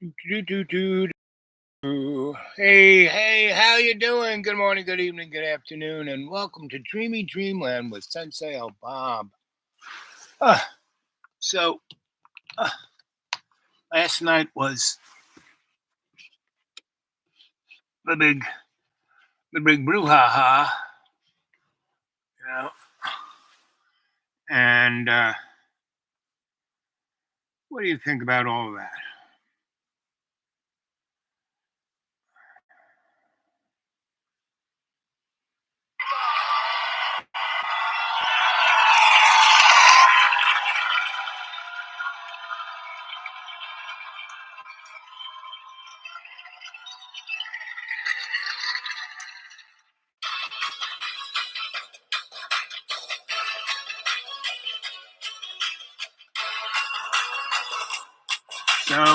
Do, do, do, do. Hey, how you doing? Good morning, good evening, good afternoon, and welcome to Dreamy Dreamland with Sensei El Bob. So, last night was the big brouhaha, you know, and what do you think about all of that? So,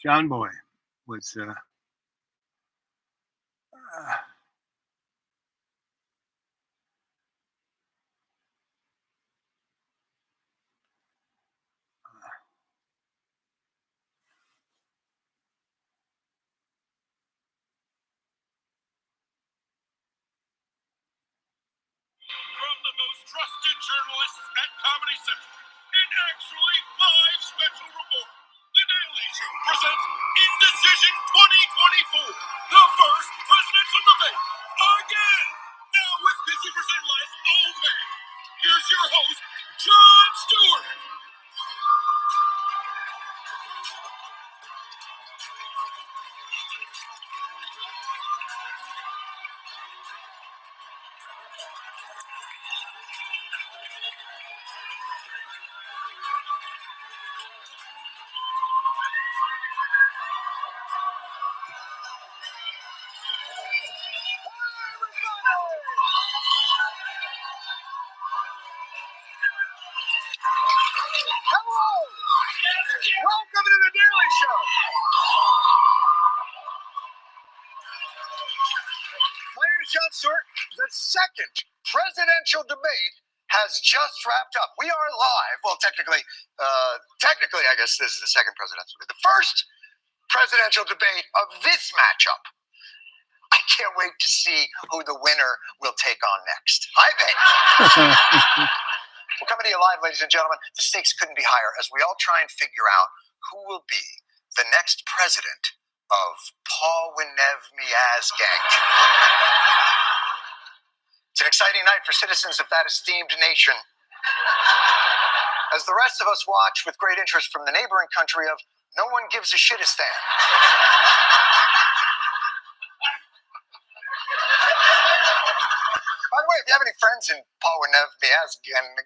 John Boy was from the most trusted journalists at Comedy Central, and actually live special report. The Daily Show presents Indecision 2024, the first presidential debate again. Now with 50% less old man. Here's your host, Jon Stewart. Hello! Welcome to the Daily Show. My name is Jon Stewart. The second presidential debate has just wrapped up. We are live. Well, technically, I guess this is the second presidential debate. The first presidential debate of this matchup. I can't wait to see who the winner will take on next. Hi, babe. We're coming to you live, ladies and gentlemen. The stakes couldn't be higher as we all try and figure out who will be the next president of Paul Winev Miaz gang. It's an exciting night for citizens of that esteemed nation, as the rest of us watch with great interest from the neighboring country of no one gives a shitistan. By the way, if you have any friends in Paul Winev Miaz gang,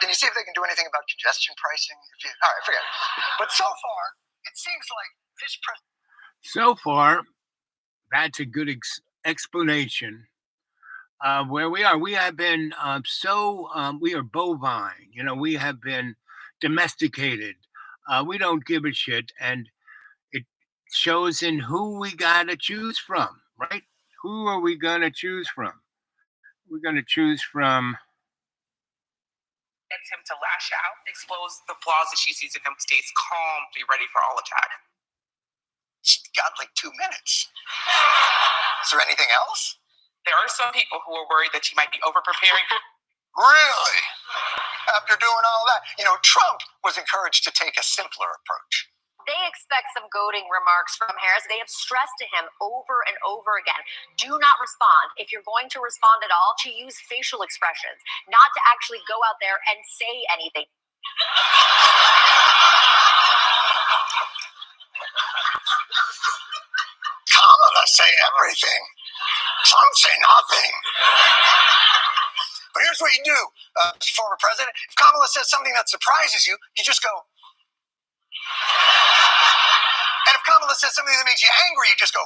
can you see if they can do anything about congestion pricing? All right, forget it. But so far, it seems like this so far, that's a good explanation of where we are. We have been we are bovine. We have been domesticated. We don't give a shit, and it shows in who we gotta choose from, right? Who are we gonna choose from? We're gonna choose from. Gets him to lash out, expose the flaws that she sees in him, stays calm, be ready for all attack. She's got like 2 minutes. Is there anything else? There are some people who are worried that she might be over-preparing. Really? After doing all that? Trump was encouraged to take a simpler approach. They expect some goading remarks from Harris. They have stressed to him over and over again, do not respond. If you're going to respond at all, to use facial expressions, not to actually go out there and say anything. Kamala say everything. Trump say nothing. But here's what you do, former president. If Kamala says something that surprises you, you just go. And if Kamala says something that makes you angry, you just go.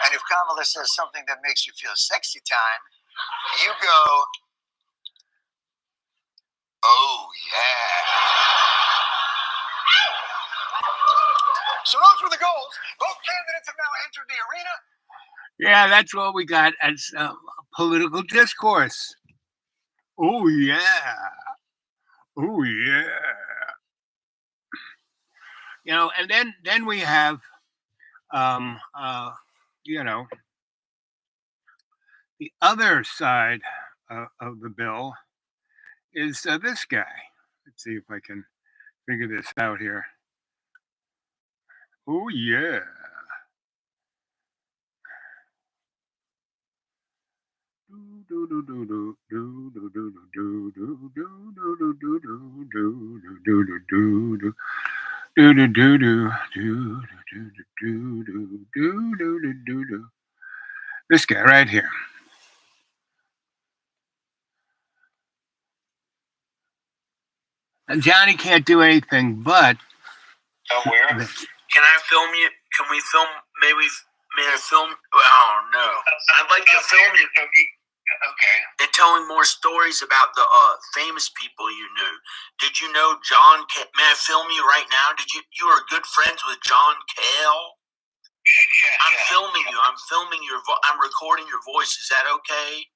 And if Kamala says something that makes you feel sexy time, you go, oh yeah. So those were the goals. Both candidates have now entered the arena. Yeah, that's what we got as political discourse. Oh yeah. Oh yeah. You know, and then we have um uh you know, the other side of the bill is this guy. Let's see if I can figure this out here. Oh yeah. This guy right here. And Johnny can't do anything but. Where? Can I film you? Can we film? Maybe may I film? Oh no! I'd like to film you. Okay. And telling more stories about the famous people you knew. Did you know John? May I film you right now? Did you? You are good friends with John Cale? Yeah. I'm filming you. I'm filming your. I'm recording your voice. Is that okay?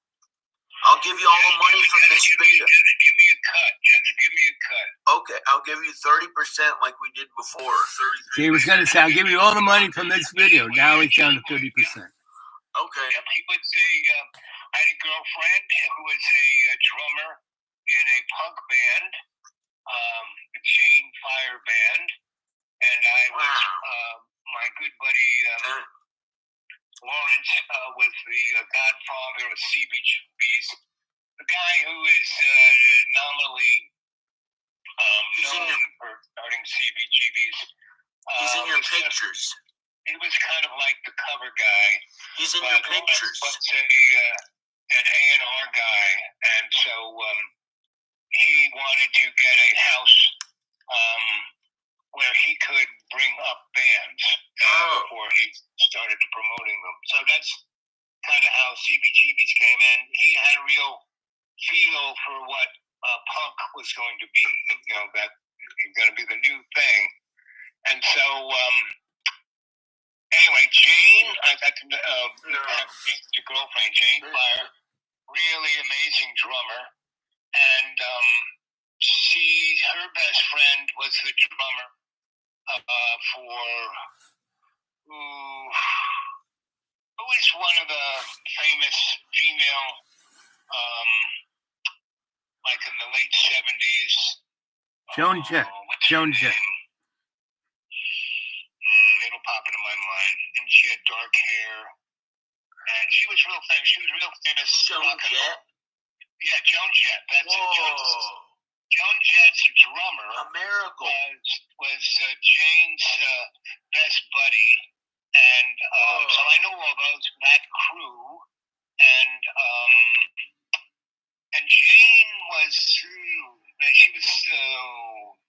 I'll give you all the money from this video. Just give me a cut. Just give me a cut. Okay, I'll give you 30% like we did before. 33%. He was going to say, I'll give you all the money from this video. Now he's down to 30%. Okay. He was I had a girlfriend who was a drummer in a punk band, the Chain Fire Band, and I was my good buddy Lawrence was the godfather of CBGBs, the guy who is nominally known for starting CBGBs. He's in your pictures. He was kind of like the cover guy. He's in your pictures. Lawrence was an A&R guy, and so he wanted to get a house where he could bring up bands before he started promoting them. So that's kind of how CBGBs came in. He had a real feel for what punk was going to be. You know, that was going to be the new thing. And so, anyway, Jane, I got to the girlfriend, Jane Fire, really amazing drummer. And her best friend was the drummer for who is one of the famous female, like in the late 70s. Joan Jett. Joan Jett. It'll pop into my mind. And she had dark hair. And she was real famous. She was real famous. Joan Jett? Yeah, Joan Jett. That's it. Joan Jett's drummer was Jane's best buddy. And so I know all that crew. And Jane was, she was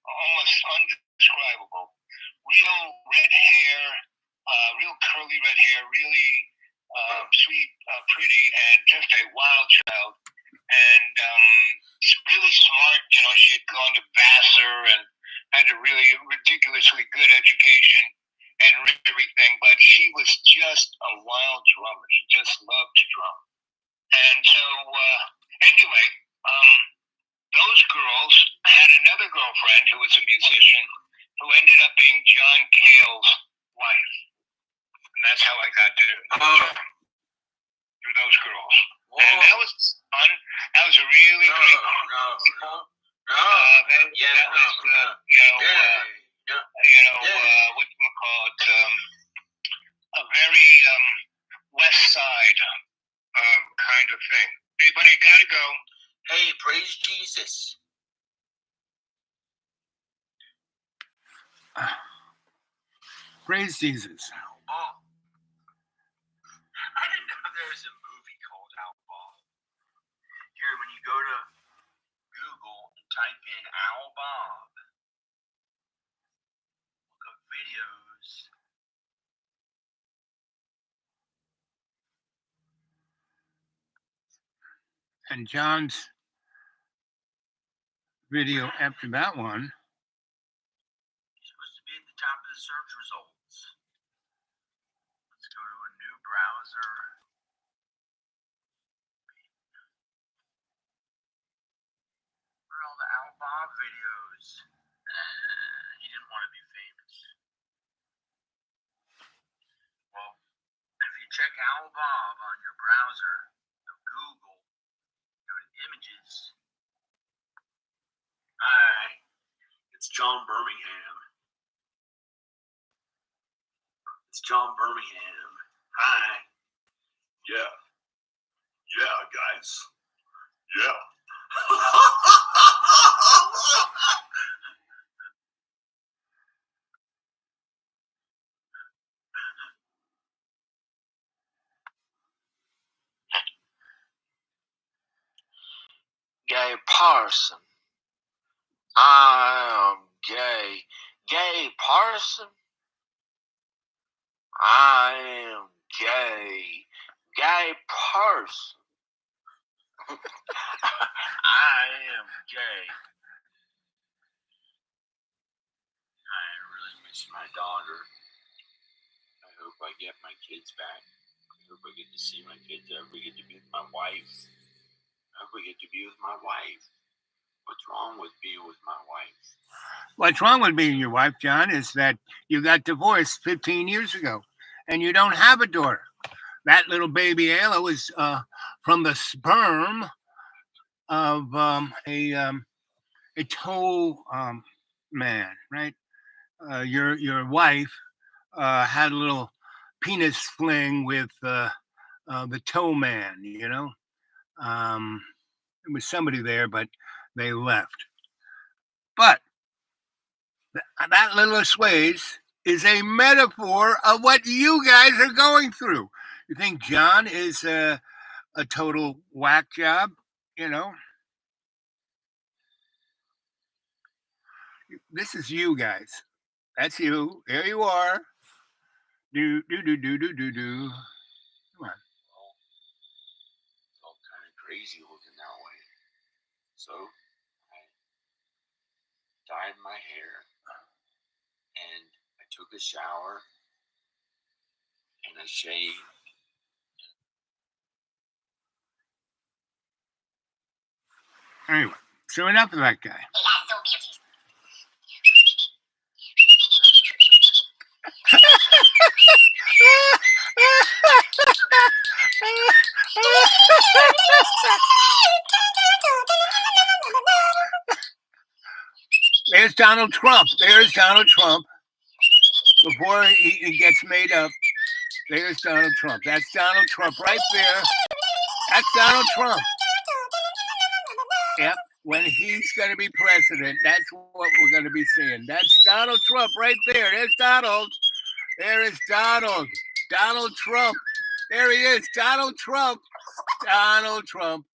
almost undescribable. Real red hair, real curly red hair, really sweet, pretty, and just a wild child. And really smart. You know, she had gone to Vassar and had a really ridiculously good education and everything. But she was just a wild drummer. She just loved to drum. And so, anyway, those girls had another girlfriend who was a musician who ended up being John Cale's wife. And that's how I got to through those girls. Whoa. And that was fun. That was a really great group. Whatchamacallit, a very West Side kind of thing. Hey, buddy, gotta go. Hey, praise Jesus. Praise Jesus. Oh. I didn't know there was a movie called Outlaw. Here, when you go to Google and type in Al Bob, look up videos. And John's video after that one. It's supposed to be at the top of the search results. Let's go to a new browser. Where all the Al Bob videos. He didn't want to be famous. Well, if you check Al Bob on your browser, Google, go to images. Hi, it's John Birmingham. It's John Birmingham. Hi. Yeah. Yeah, guys. Yeah. Gay Parson. I am gay. Gay Parson. I am gay. Gay Parson. I am gay. I really miss my daughter. I hope I get my kids back. I hope I get to see my kids. I hope I get to be with my wife. I hope I get to be with my wife. What's wrong with being with my wife? What's wrong with being your wife, John, is that you got divorced 15 years ago and you don't have a daughter. That little baby Ayla was from the sperm of a toe man, right? Your wife had a little penis fling with the toe man, you know. There was somebody there, but they left. But that little assuage is a metaphor of what you guys are going through. You think John is a total whack job, you know? This is you guys. That's you. There you are. Do. Come on. Well, it's all kind of crazy looking that way. So I dyed my hair and I took a shower and I shaved. Anyway, so enough of that guy. There's Donald Trump. There's Donald Trump. Before he gets made up, there's Donald Trump. That's Donald Trump right there. That's Donald Trump. Yep. When he's going to be president, that's what we're going to be seeing. That's Donald Trump right there. There's Donald. There is Donald. Donald Trump. There he is. Donald Trump. Donald Trump.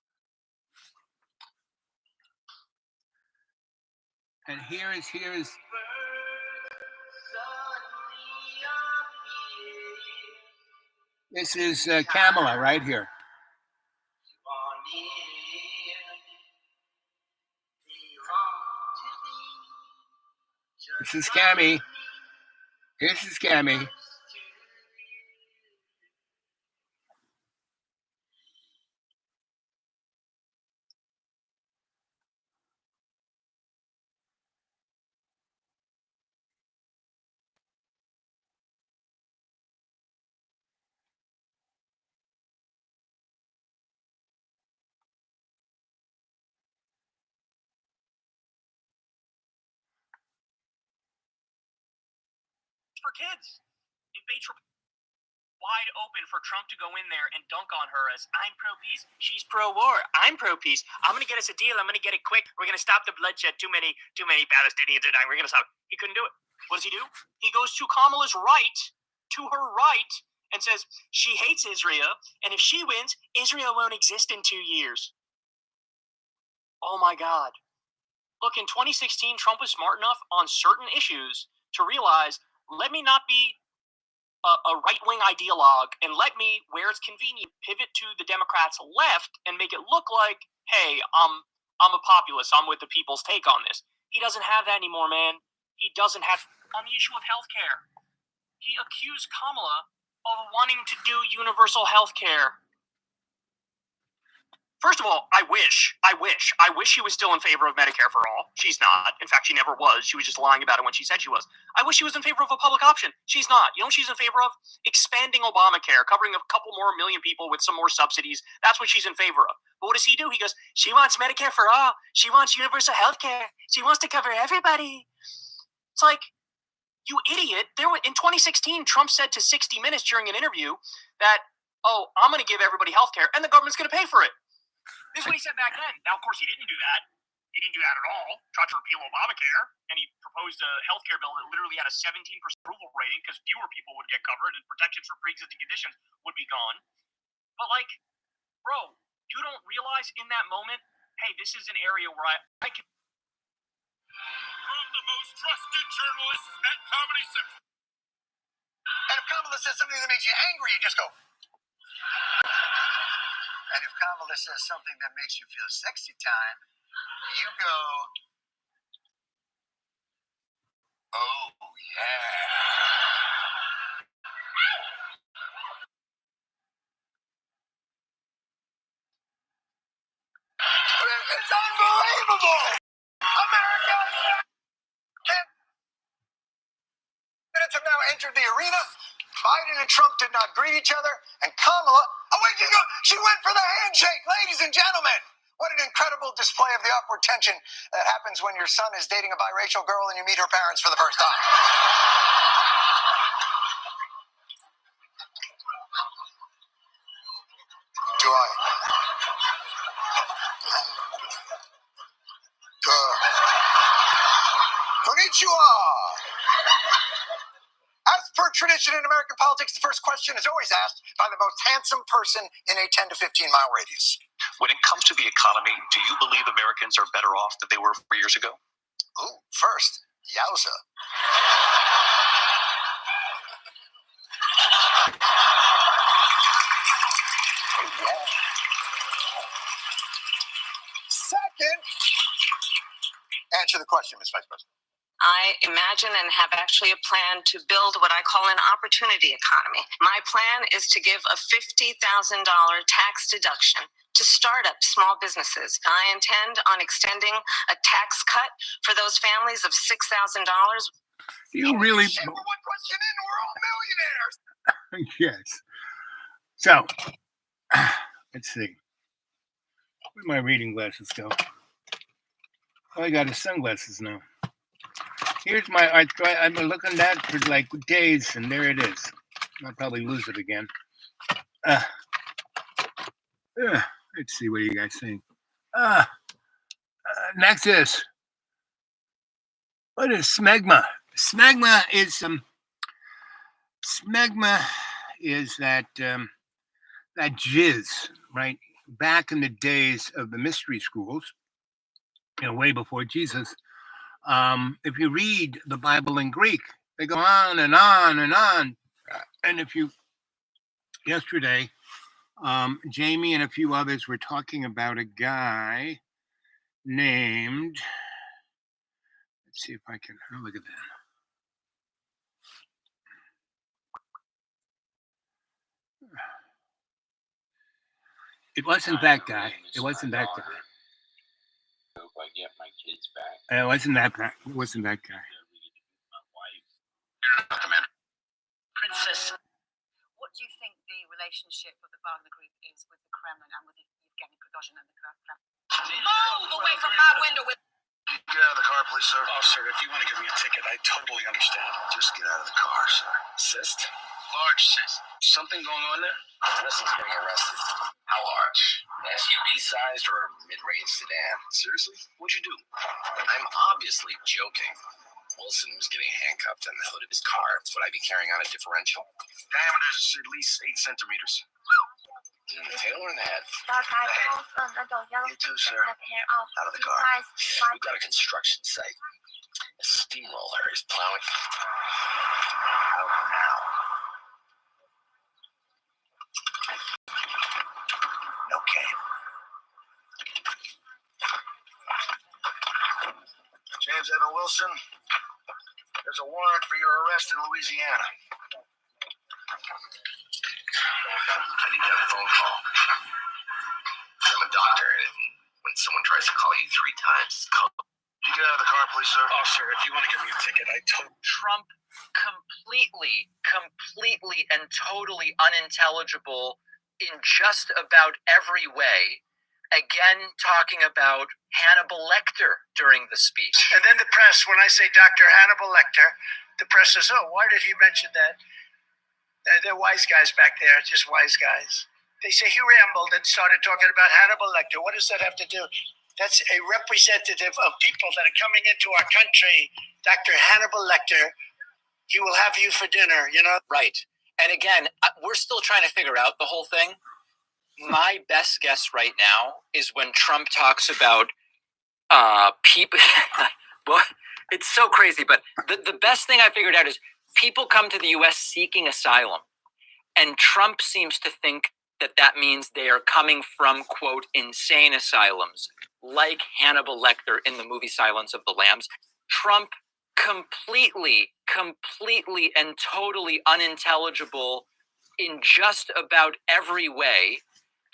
And here is this is Kamala right here. This is Cammy. This is Cammy. For kids. Debates were wide open for Trump to go in there and dunk on her as I'm pro-peace, she's pro-war. I'm pro-peace. I'm going to get us a deal. I'm going to get it quick. We're going to stop the bloodshed. Too many Palestinians are dying. We're going to stop. He couldn't do it. What does he do? He goes to Kamala's right, to her right, and says she hates Israel, and if she wins, Israel won't exist in 2 years. Oh my God. Look, in 2016, Trump was smart enough on certain issues to realize, let me not be a right-wing ideologue, and let me, where it's convenient, pivot to the Democrats' left and make it look like, hey, I'm a populist. I'm with the people's take on this. He doesn't have that anymore, man. He doesn't have on the issue of healthcare. He accused Kamala of wanting to do universal healthcare. First of all, I wish she was still in favor of Medicare for all. She's not. In fact, she never was. She was just lying about it when she said she was. I wish she was in favor of a public option. She's not. You know what she's in favor of? Expanding Obamacare, covering a couple more million people with some more subsidies. That's what she's in favor of. But what does he do? He goes, she wants Medicare for all. She wants universal health care. She wants to cover everybody. It's like, you idiot. In 2016, Trump said to 60 Minutes during an interview that, oh, I'm going to give everybody health care, and the government's going to pay for it. This is what he said back then. Now, of course, he didn't do that. He didn't do that at all. Tried to repeal Obamacare, and he proposed a health care bill that literally had a 17% approval rating because fewer people would get covered and protections for pre-existing conditions would be gone. But, like, bro, you don't realize in that moment, hey, this is an area where I can... From the most trusted journalists at Comedy Central. And if Kamala says something that makes you angry, you just go. And if Kamala says something that makes you feel sexy time, you go, oh, yeah. It's unbelievable! America! 10 minutes have now entered the arena. Biden and Trump did not greet each other, and Kamala, she went for the handshake, ladies and gentlemen. What an incredible display of the upward tension that happens when your son is dating a biracial girl and you meet her parents for the first time. Do I? Konnichiwa! As per tradition in American politics, the first question is always asked by the most handsome person in a 10 to 15 mile radius. When it comes to the economy, do you believe Americans are better off than they were 4 years ago? Ooh, first, yowza. Yeah. Second, answer the question, Ms. Vice President. I imagine and have actually a plan to build what I call an opportunity economy. My plan is to give a $50,000 tax deduction to startup small businesses. I intend on extending a tax cut for those families of $6,000. You really? Shit, we're one question in, we're all millionaires. Yes. So, let's see. Where'd my reading glasses go? Oh, I got his sunglasses now. Here's my I've been looking at that for like days, and there it is. I'll probably lose it again. Let's see what you guys think. Nexus. What is smegma? Smegma is that that jizz, right? Back in the days of the mystery schools, way before Jesus. If you read the Bible in Greek, they go on and on and on. And yesterday, Jamie and a few others were talking about a guy named, let's see if I can, look at that. It wasn't that guy. It wasn't that guy. I hope I get my kids back. It wasn't that guy. It wasn't that guy. Princess, what do you think the relationship of the Wagner Group is with the Kremlin and with Yevgeny Prigozhin and the Kremlin? Move away from my window with... Get out of the car, please, sir. Oh, sir, if you want to give me a ticket, I totally understand. Just get out of the car, sir. Cyst? Large cyst. Something going on there? Wilson's getting arrested. How large? SUV-sized or mid-range sedan? Seriously? What'd you do? I'm obviously joking. Wilson was getting handcuffed on the hood of his car. Would I be carrying on a differential? Diameter's at least 8 centimeters. In the tail or in the head? You too, sir. Out of the car. We've got a construction site. A steamroller is plowing. Out now. No cane. James Evan Wilson, there's a warrant for your arrest in Louisiana. I need that phone call from a doctor, and when someone tries to call you 3 times, it's called. You get out of the car, please, sir. Oh, sir, if you want to give me a ticket, I told Trump completely and totally unintelligible in just about every way. Again, talking about Hannibal Lecter during the speech. And then the press, when I say Dr. Hannibal Lecter, the press says, oh, why did he mention that? They're wise guys back there, just wise guys. They say he rambled and started talking about Hannibal Lecter. What does that have to do? That's a representative of people that are coming into our country. Dr. Hannibal Lecter, he will have you for dinner, you know? Right. And again, we're still trying to figure out the whole thing. My best guess right now is when Trump talks about people. Well, it's so crazy, but the best thing I figured out is people come to the U.S. seeking asylum, and Trump seems to think that means they are coming from, quote, insane asylums, like Hannibal Lecter in the movie Silence of the Lambs. Trump completely and totally unintelligible in just about every way.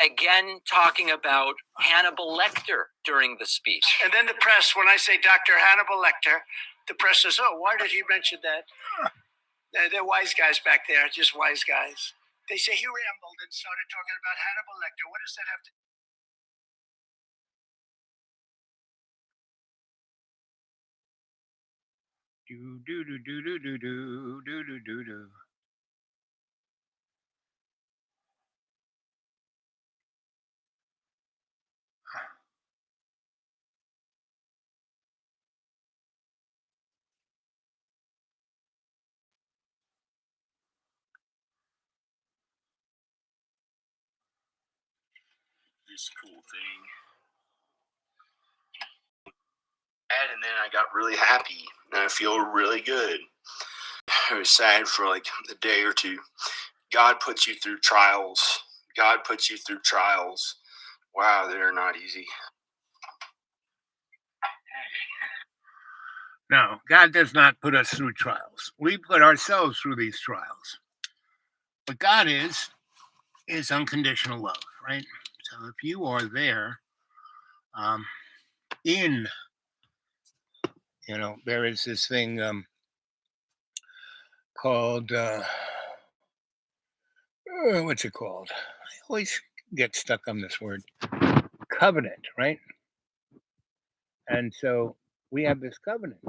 Again, talking about Hannibal Lecter during the speech. And then the press, when I say Dr. Hannibal Lecter, the press says, oh, why did he mention that? They're wise guys back there, just wise guys. They say he rambled and started talking about Hannibal Lecter. What does that have to do? Do do do do do do do do do do do. This cool thing. And then I got really happy, and I feel really good. I was sad for like a day or two. God puts you through trials. God puts you through trials. Wow, they're not easy. No, God does not put us through trials. We put ourselves through these trials. But God is unconditional love, right? So if you are there, there is this thing called what's it called? I always get stuck on this word, covenant, right? And so we have this covenant.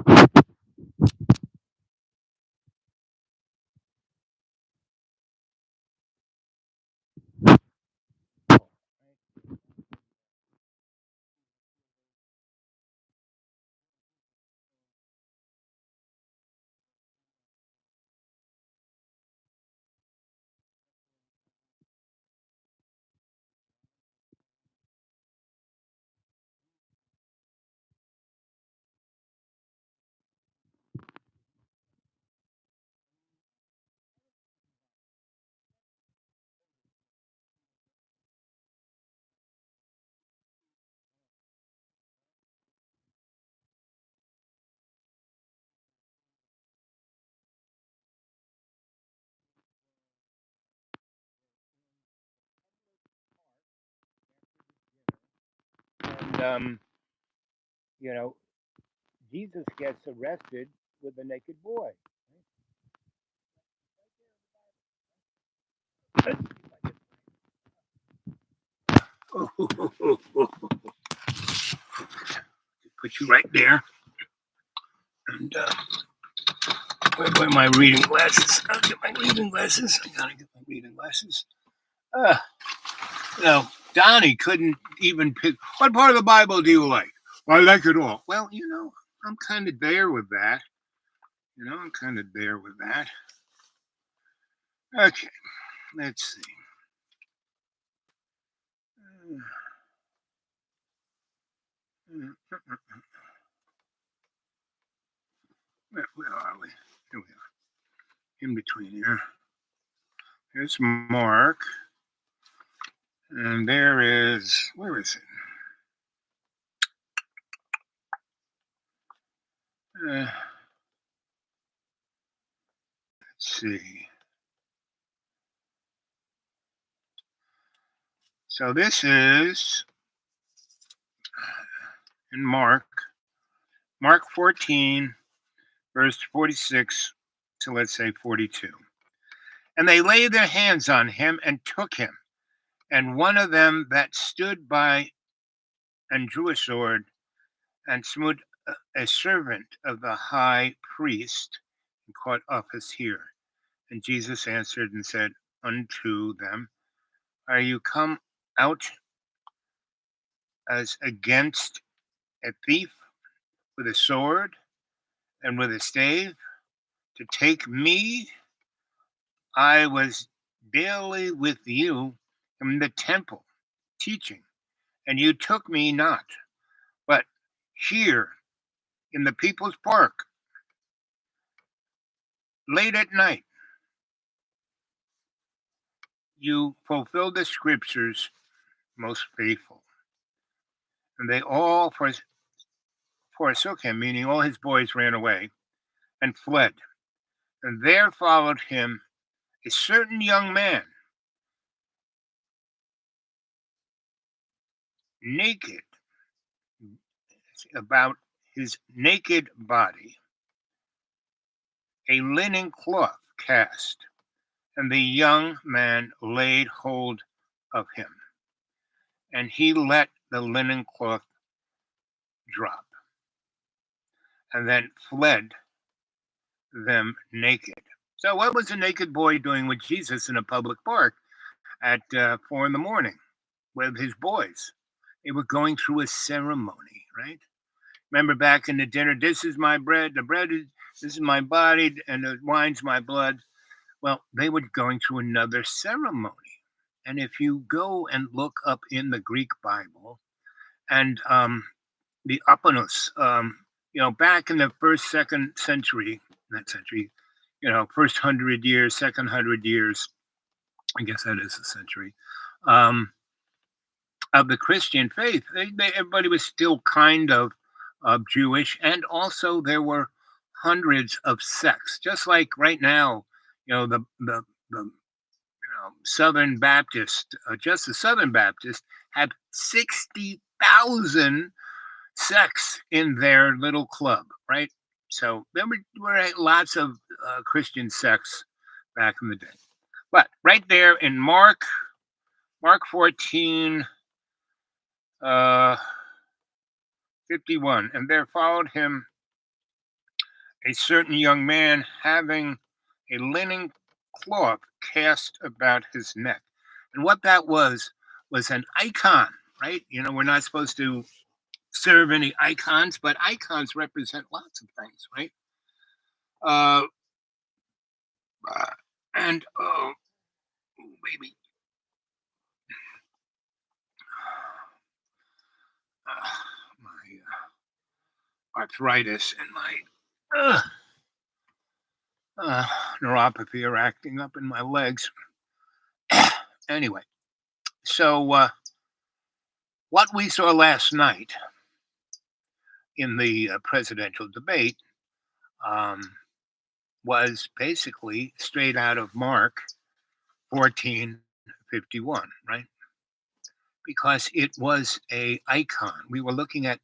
And Jesus gets arrested with a naked boy. Put you right there. And where are my reading glasses? I'll get my reading glasses. I gotta get my reading glasses. Donnie couldn't even pick. What part of the Bible do you like? I like it all. Well, I'm kind of there with that. I'm kind of there with that. Okay, let's see. Where are we? Here we are. In between here. Here's Mark. And there is, where is it? Let's see. So this is in Mark 14, verse 46 to, let's say, 42. And they laid their hands on him and took him. And one of them that stood by and drew a sword and smote a servant of the high priest and caught off his ear. And Jesus answered and said unto them, Are you come out as against a thief with a sword and with a stave to take me? I was daily with you in the temple teaching, and you took me not. But here in the people's park, late at night, you fulfilled the scriptures most faithful. And they all forsook him, meaning all his boys ran away and fled. And there followed him a certain young man, naked, about his naked body, a linen cloth cast. And the young man laid hold of him, and he let the linen cloth drop, and then fled them naked. So, what was a naked boy doing with Jesus in a public park at 4 in the morning with his boys? They were going through a ceremony, right? Remember back in the dinner, this is my bread, this is my body, and the wine's my blood. Well, they were going through another ceremony. And if you go and look up in the Greek Bible and the Aponos, back in the first, second century, not century, first 100 years, second 100 years, I guess that is a century, of the Christian faith, everybody was still kind of Jewish, and also there were hundreds of sects, just like right now, the Southern Baptist, just the Southern Baptist, have 60,000 sects in their little club, right? So there were lots of Christian sects back in the day. But right there in Mark 14, 51, and there followed him a certain young man having a linen cloth cast about his neck. And what that was an icon, right? We're not supposed to serve any icons, but icons represent lots of things, right? And oh, baby, my arthritis and my neuropathy are acting up in my legs. Anyway, so what we saw last night in the presidential debate was basically straight out of Mark 14:51, right? Because it was a icon. We were looking at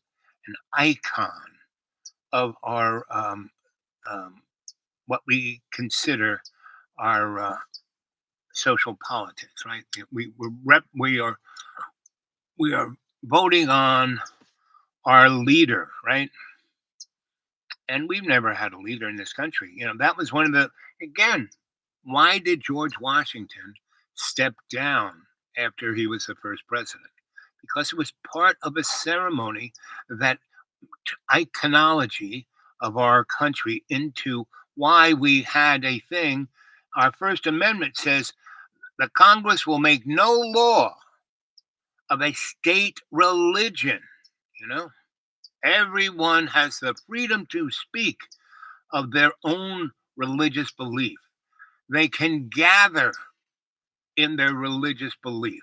an icon of our what we consider our social politics, right? We are voting on our leader, right? And we've never had a leader in this country. That was one of the, again, why did George Washington step down after he was the first president? Because it was part of a ceremony that iconology of our country into why we had a thing. Our First Amendment says the Congress will make no law of a state religion. Everyone has the freedom to speak of their own religious belief. They can gather in their religious belief.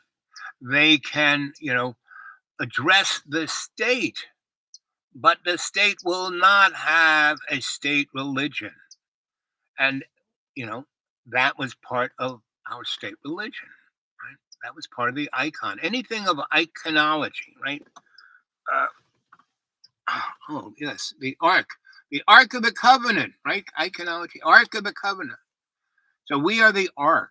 They can, address the state, but the state will not have a state religion. And, that was part of our state religion, right? That was part of the icon. Anything of iconology, right? Oh, yes, the Ark. The Ark of the Covenant, right? Iconology, Ark of the Covenant. So we are the Ark.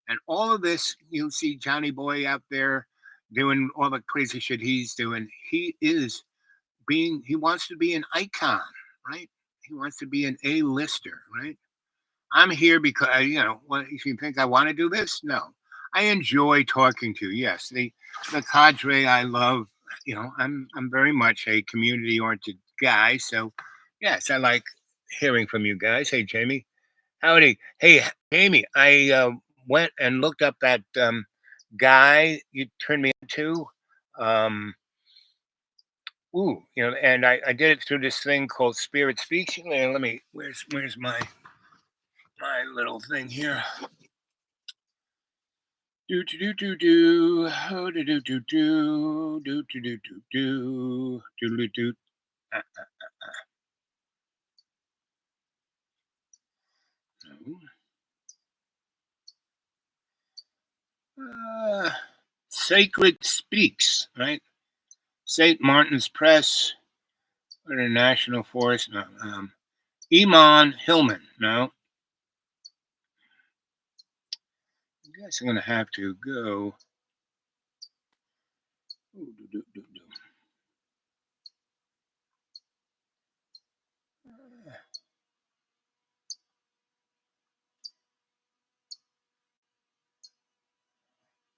And all of this, you see Johnny Boy out there doing all the crazy shit he's doing. He wants to be an icon, right? He wants to be an A-lister, right? I'm here because, what, if you think I want to do this? No. I enjoy talking to, yes, the cadre I love. I'm very much a community-oriented guy. So, yes, I like hearing from you guys. Hey, Jamie. Howdy. Hey, Jamie, I went and looked up that guy you turned me into. Um, and I did it through this thing called Spirit Speaks. Let me, where's my little thing here? Do do do do do oh do do do do do do do do do do do. Sacred Speaks, right? St. Martin's Press, International Forest. No, Iman Hillman. No, I guess I'm gonna have to go.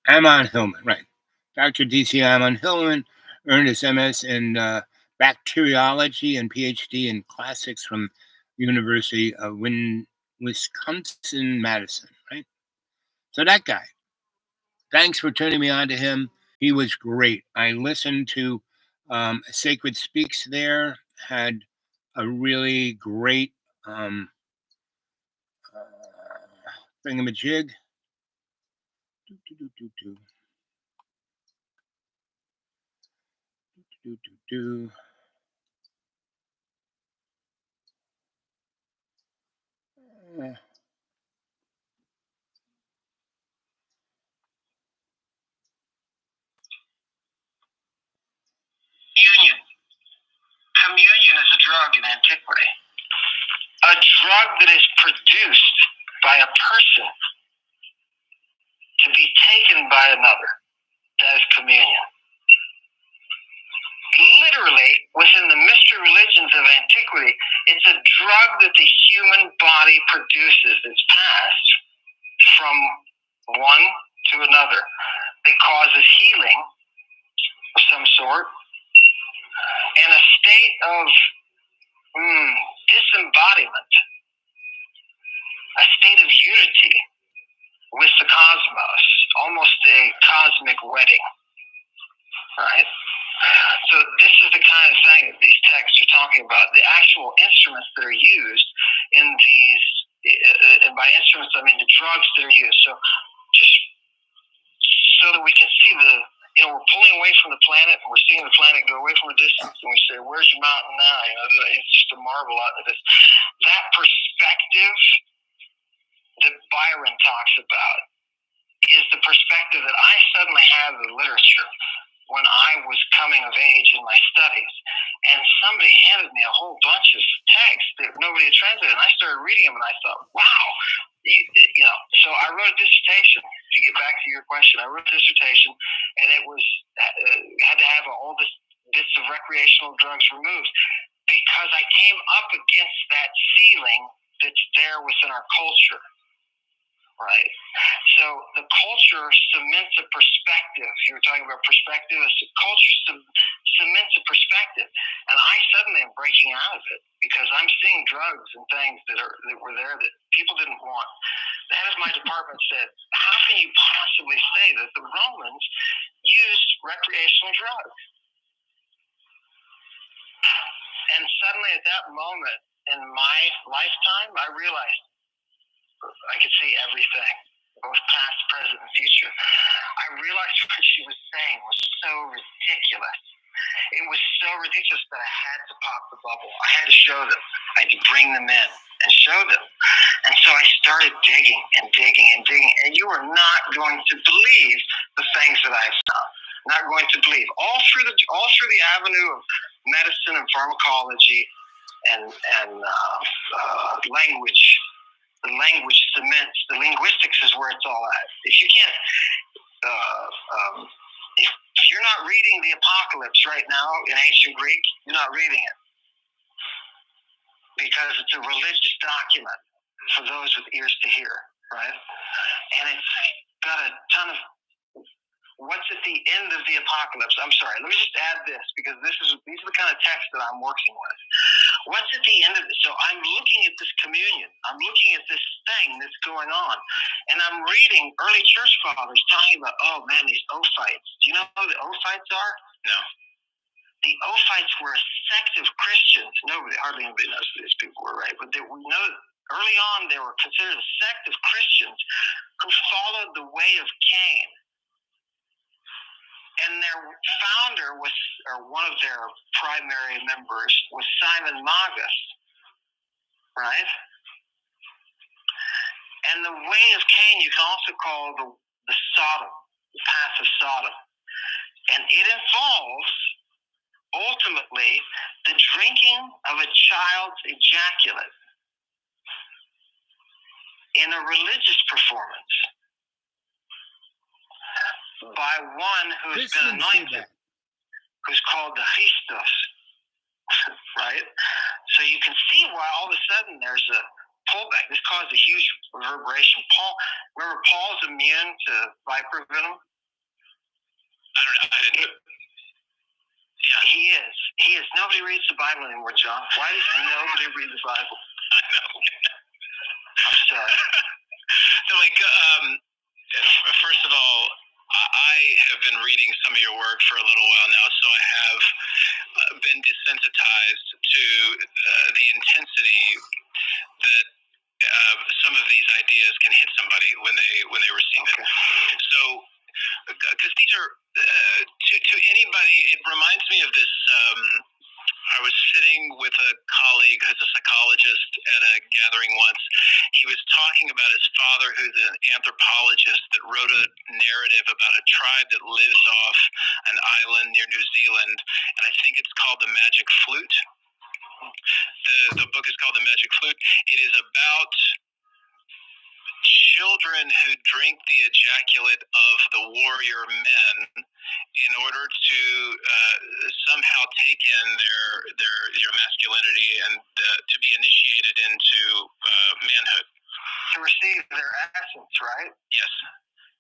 Amon Hillman, right? Dr. D.C. Amon Hillman earned his MS in bacteriology and PhD in classics from University of Wisconsin-Madison, right? So that guy. Thanks for turning me on to him. He was great. I listened to Sacred Speaks there, had a really great thingamajig. Communion is a drug in antiquity. A drug that is produced by a person to be taken by another. That is communion. Literally, within the mystery religions of antiquity, it's a drug that the human body produces that's passed from one to another. It causes healing of some sort and a state of disembodiment, a state of unity with the cosmos, almost a cosmic wedding, right? So this is the kind of thing that these texts are talking about. The actual instruments that are used in these, and by instruments I mean the drugs that are used. So just so that we can see we're pulling away from the planet, and we're seeing the planet go away from a distance, and we say, where's your mountain now? It's just a marble out of this. That perspective that Byron talks about is the perspective that I suddenly had in the literature when I was coming of age in my studies. And somebody handed me a whole bunch of texts that nobody had translated, and I started reading them, and I thought, wow. So I wrote a dissertation, to get back to your question. I wrote a dissertation, and it was had to have all this bits of recreational drugs removed because I came up against that ceiling that's there within our culture. Right. So the culture cements a perspective. You were talking about perspective. The culture cements a perspective, and I suddenly am breaking out of it because I'm seeing drugs and things that were there that people didn't want. The head of my department said, "How can you possibly say that the Romans used recreational drugs?" And suddenly, at that moment in my lifetime, I realized I could see everything, both past, present, and future. I realized what she was saying was so ridiculous. It was so ridiculous that I had to pop the bubble. I had to show them. I had to bring them in and show them. And so I started digging and digging and digging. And you are not going to believe the things that I've found. Not going to believe. All through the avenue of medicine and pharmacology and language. The language cements. The linguistics is where it's all at. If you can't, if you're not reading the Apocalypse right now in ancient Greek, you're not reading it because it's a religious document for those with ears to hear, right? And it's got a ton of what's at the end of the Apocalypse. I'm sorry, let me just add this because these are the kind of texts that I'm working with. What's at the end of it? So I'm looking at this communion. I'm looking at this thing that's going on. And I'm reading early church fathers talking about, oh man, these Ophites. Do you know who the Ophites are? No. The Ophites were a sect of Christians. Hardly anybody knows who these people were, right? But we know early on they were considered a sect of Christians who followed the way of Cain. And their founder was, or one of their primary members was Simon Magus, right? And the way of Cain you can also call the Sodom, the path of Sodom. And it involves, ultimately, the drinking of a child's ejaculate in a religious performance by one who's been anointed, who's called the Christos, right? So you can see why all of a sudden there's a pullback. This caused a huge reverberation. Remember Paul's immune to viper venom? I don't know. I didn't. Yeah, he is. He is. Nobody reads the Bible anymore, John. Why does nobody read the Bible? I know. I'm sorry. So, first of all, I have been reading some of your work for a little while now, so I have been desensitized to the intensity that some of these ideas can hit somebody when they receive it. So, because these are to anybody, it reminds me of this. I was sitting with a colleague who's a psychologist at a gathering once. He was talking about his father, who's an anthropologist, that wrote a narrative about a tribe that lives off an island near New Zealand, and I think it's called The Magic Flute. The book is called The Magic Flute. It is about children who drink the ejaculate of the warrior men in order to somehow take in their masculinity and to be initiated into manhood. To receive their essence, right? Yes.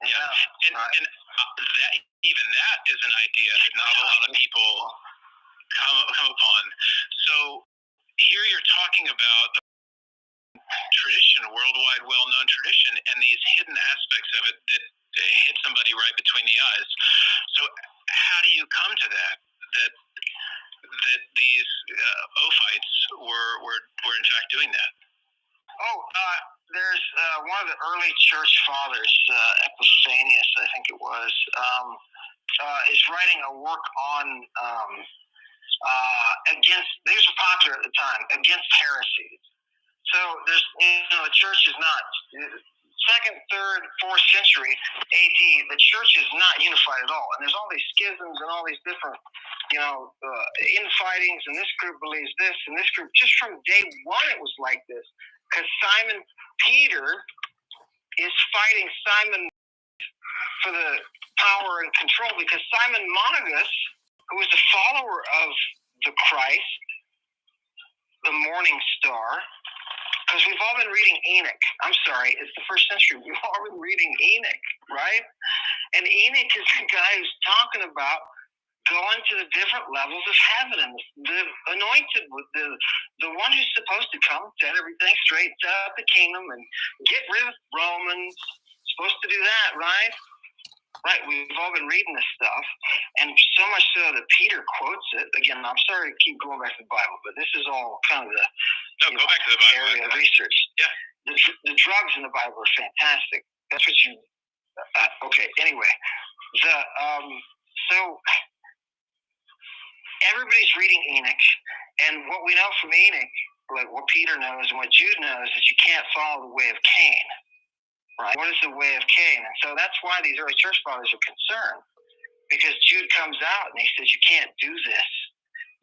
Yeah. And that even that is an idea that not a lot of people come upon. So here you're talking about tradition, a worldwide well-known tradition, and these hidden aspects of it that hit somebody right between the eyes. So how do you come to that these Ophites were in fact doing that? There's one of the early church fathers, Episanius, I think it was, is writing a work on against, these were popular at the time, against heresies. So there's, the church is not, 2nd, 3rd, 4th century AD, the church is not unified at all. And there's all these schisms and all these different, infightings, and this group believes this, and this group, just from day one it was like this. Because Simon Peter is fighting Simon for the power and control, because Simon Monagus, who was a follower of the Christ, the morning star, because we've all been reading Enoch. I'm sorry, it's the 1st century. We've all been reading Enoch, right? And Enoch is the guy who's talking about going to the different levels of heaven, and the anointed, the one who's supposed to come, set everything straight, set up the kingdom, and get rid of Romans. Supposed to do that, right? Right, we've all been reading this stuff, and so much so that Peter quotes it. Again, I'm sorry to keep going back to the Bible, but this is all kind of the go back to the Bible area of research. Yeah, the drugs in the Bible are fantastic. That's what you. Okay. Anyway, so everybody's reading Enoch, and what we know from Enoch, like what Peter knows and what Jude knows, is you can't follow the way of Cain. Right? What is the way of Cain? And so that's why these early church fathers are concerned, because Jude comes out and he says, you can't do this.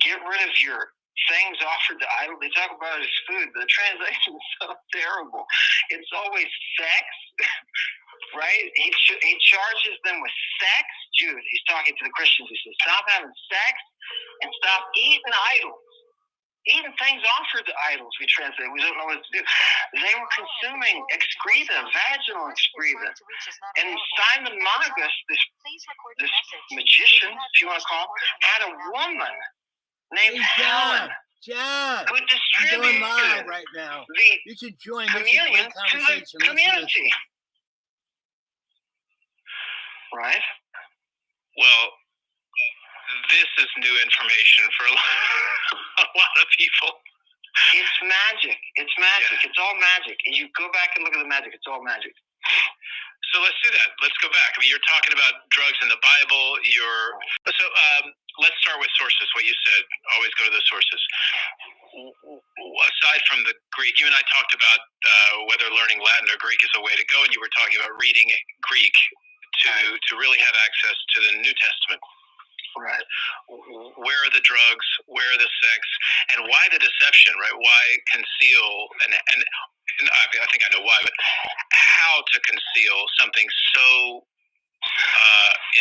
Get rid of your things offered to idol. They talk about it as food. The translation is so terrible. It's always sex, right? He charges them with sex. Jude, he's talking to the Christians. He says, stop having sex and stop eating idols. Eating things offered to idols, we translate. We don't know what to do. They were consuming excreta, vaginal excreta. And Simon Magus, this magician, if you want to call him, had a woman named Helen John, who I'm distributed doing live right now. You should join. This is a communion great to the conversation. community. Right? Well, this is new information for a lot of people. It's magic. It's magic. Yeah. It's all magic. And you go back and look at the magic. It's all magic. So let's do that. Let's go back. I mean, you're talking about drugs in the Bible. Let's start with sources. What you said. Always go to the sources. Aside from the Greek, you and I talked about whether learning Latin or Greek is a way to go, and you were talking about reading Greek to really have access to the New Testament. Right. Where are the drugs? Where are the sex? And why the deception? Right? Why conceal? And I think I know why, but how to conceal something so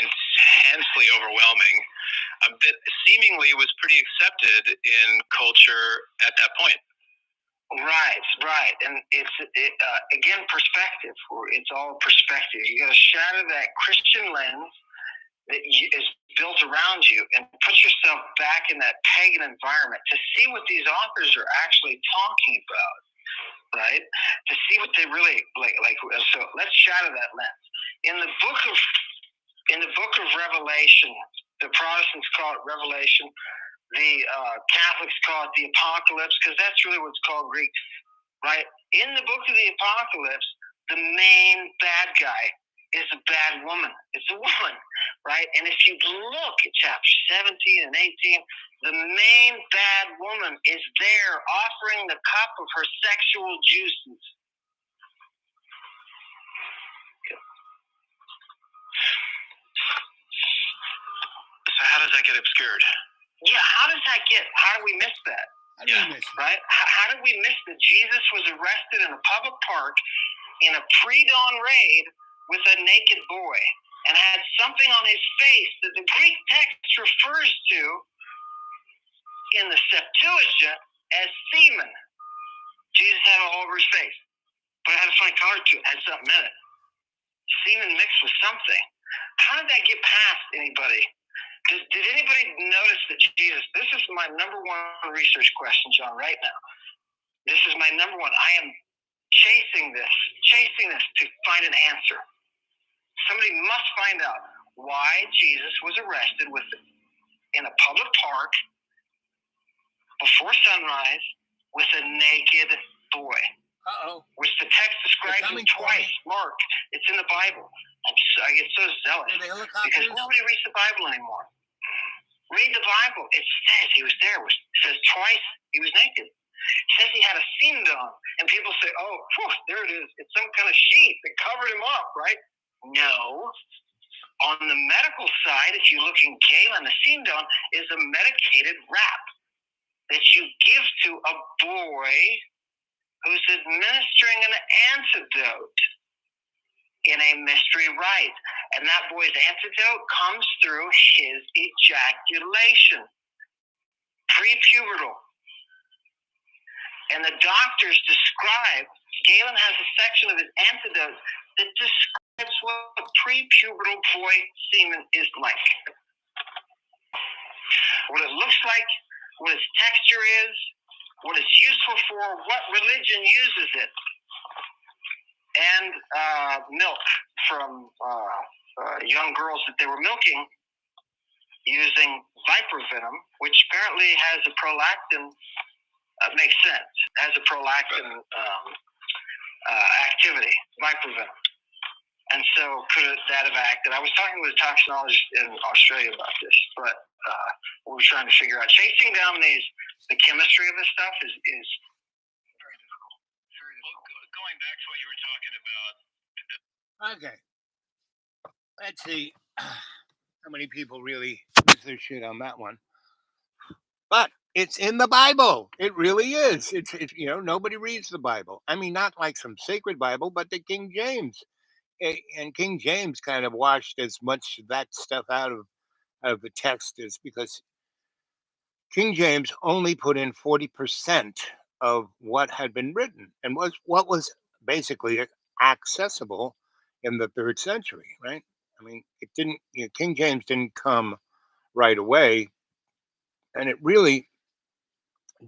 intensely overwhelming that seemingly was pretty accepted in culture at that point. Right. And it's again, perspective. It's all perspective. You got to shatter that Christian lens that is built around you and put yourself back in that pagan environment to see what these authors are actually talking about, right? To see what they really like. So let's shatter that lens. In the book of Revelation, the Protestants call it Revelation. The Catholics call it the Apocalypse, because that's really what's called Greek, right? In the book of the Apocalypse, the main bad guy is a bad woman. It's a woman, right? And if you look at chapter 17 and 18, the main bad woman is there offering the cup of her sexual juices. So how does that get obscured? Yeah, how do we miss that? Right? How did we miss that Jesus was arrested in a public park in a pre-dawn raid with a naked boy and had something on his face that the Greek text refers to in the Septuagint as semen. Jesus had it all over his face, but it had a funny color to it, had something in it. Semen mixed with something. How did that get past anybody? Did anybody notice that Jesus, this is my number one research question, John, right now. This is my number one. I am chasing this to find an answer. Somebody must find out why Jesus was arrested in a public park before sunrise with a naked boy. Which the text describes him twice. Mark, it's in the Bible. I get so zealous because nobody reads the Bible anymore. Read the Bible. It says he was there. It says twice he was naked. It says he had a seam on, and people say, "Oh, whew, there it is. It's some kind of sheet that covered him up." Right? No. On the medical side, if you look in Galen, the seam down is a medicated wrap that you give to a boy who's administering an antidote in a mystery rite. And that boy's antidote comes through his ejaculation, pre-pubertal. And the doctors describe, Galen has a section of his antidote that describes what pre-pubertal boy semen is like. What it looks like, what its texture is, what it's useful for, what religion uses it. And milk from young girls that they were milking using viper venom, which apparently has a prolactin, makes sense, has a prolactin activity, viper venom. And so could that have acted? I was talking with a toxicologist in Australia about this, but what we're trying to figure out, chasing down the chemistry of this stuff is very difficult. Going back to what you were talking about. Okay. Let's see how many people really lose their shit on that one. But it's in the Bible. It really is. Nobody reads the Bible. I mean, not like some sacred Bible, but the King James. And King James kind of washed as much of that stuff out of the text as because King James only put in 40% of what had been written and was what was basically accessible in the third century, right? I mean, it didn't, King James didn't come right away, and it really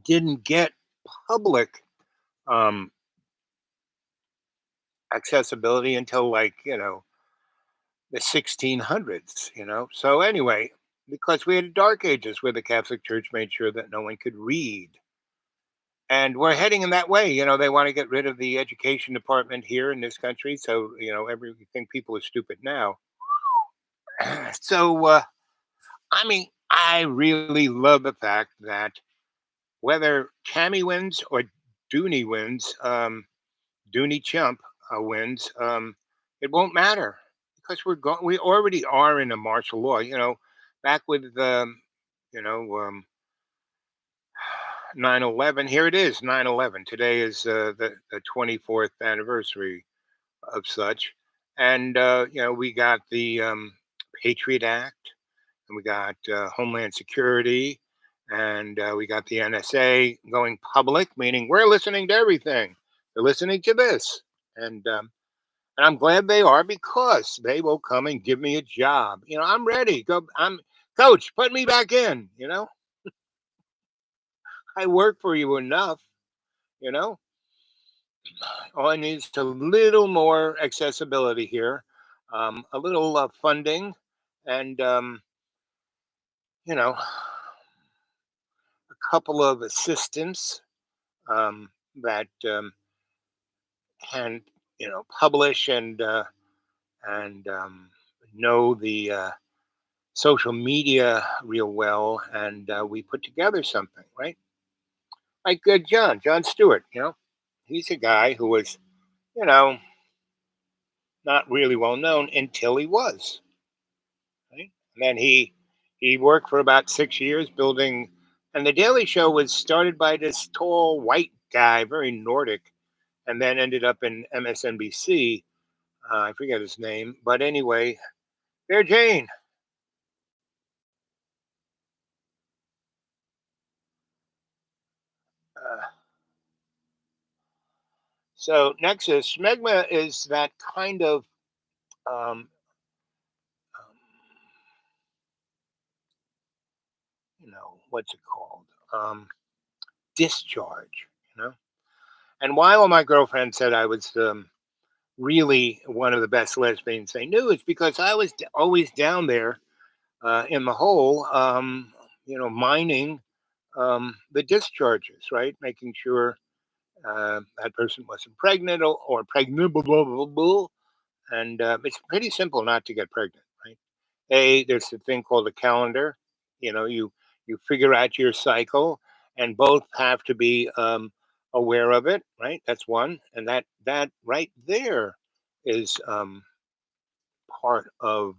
didn't get public um, accessibility until the 1600s. So, anyway, because we had dark ages where the Catholic Church made sure that no one could read. And we're heading in that way. They want to get rid of the education department here in this country. So, everything people are stupid now. So, I mean, I really love the fact that whether Tammy wins or Dooney wins, Dooney Chump wins, it won't matter because we already are in a martial law. Back with you know, um, 9/11. Here it is, 9/11. Today is the 24th anniversary of such, and we got the Patriot Act, and we got Homeland Security, and we got the NSA going public, meaning we're listening to everything. They're listening to this, and I'm glad they are because they will come and give me a job. I'm ready. Go. I'm coach. Put me back in. I work for you enough. You know, all I need is a little more accessibility here, a little funding, and a couple of assistants that can publish and know the social media real well, and we put together something, right? Like John Stewart. He's a guy who was you know not really well known until he was. Right? And then he worked for about 6 years building, and the Daily Show was started by this tall white guy, very Nordic, and then ended up in MSNBC. I forget his name, but anyway, there, Jane. Uh, so Nexus Smegma is that kind of um, what's it called? Discharge. You know, and while my girlfriend said I was really one of the best lesbians they knew, it's because I was always down there in the hole, mining the discharges, right? Making sure that person wasn't pregnant or pregnant, blah, blah, blah, blah. And it's pretty simple not to get pregnant, right? There's a thing called a calendar. You figure out your cycle, and both have to be aware of it, right? That's one, and that right there is part of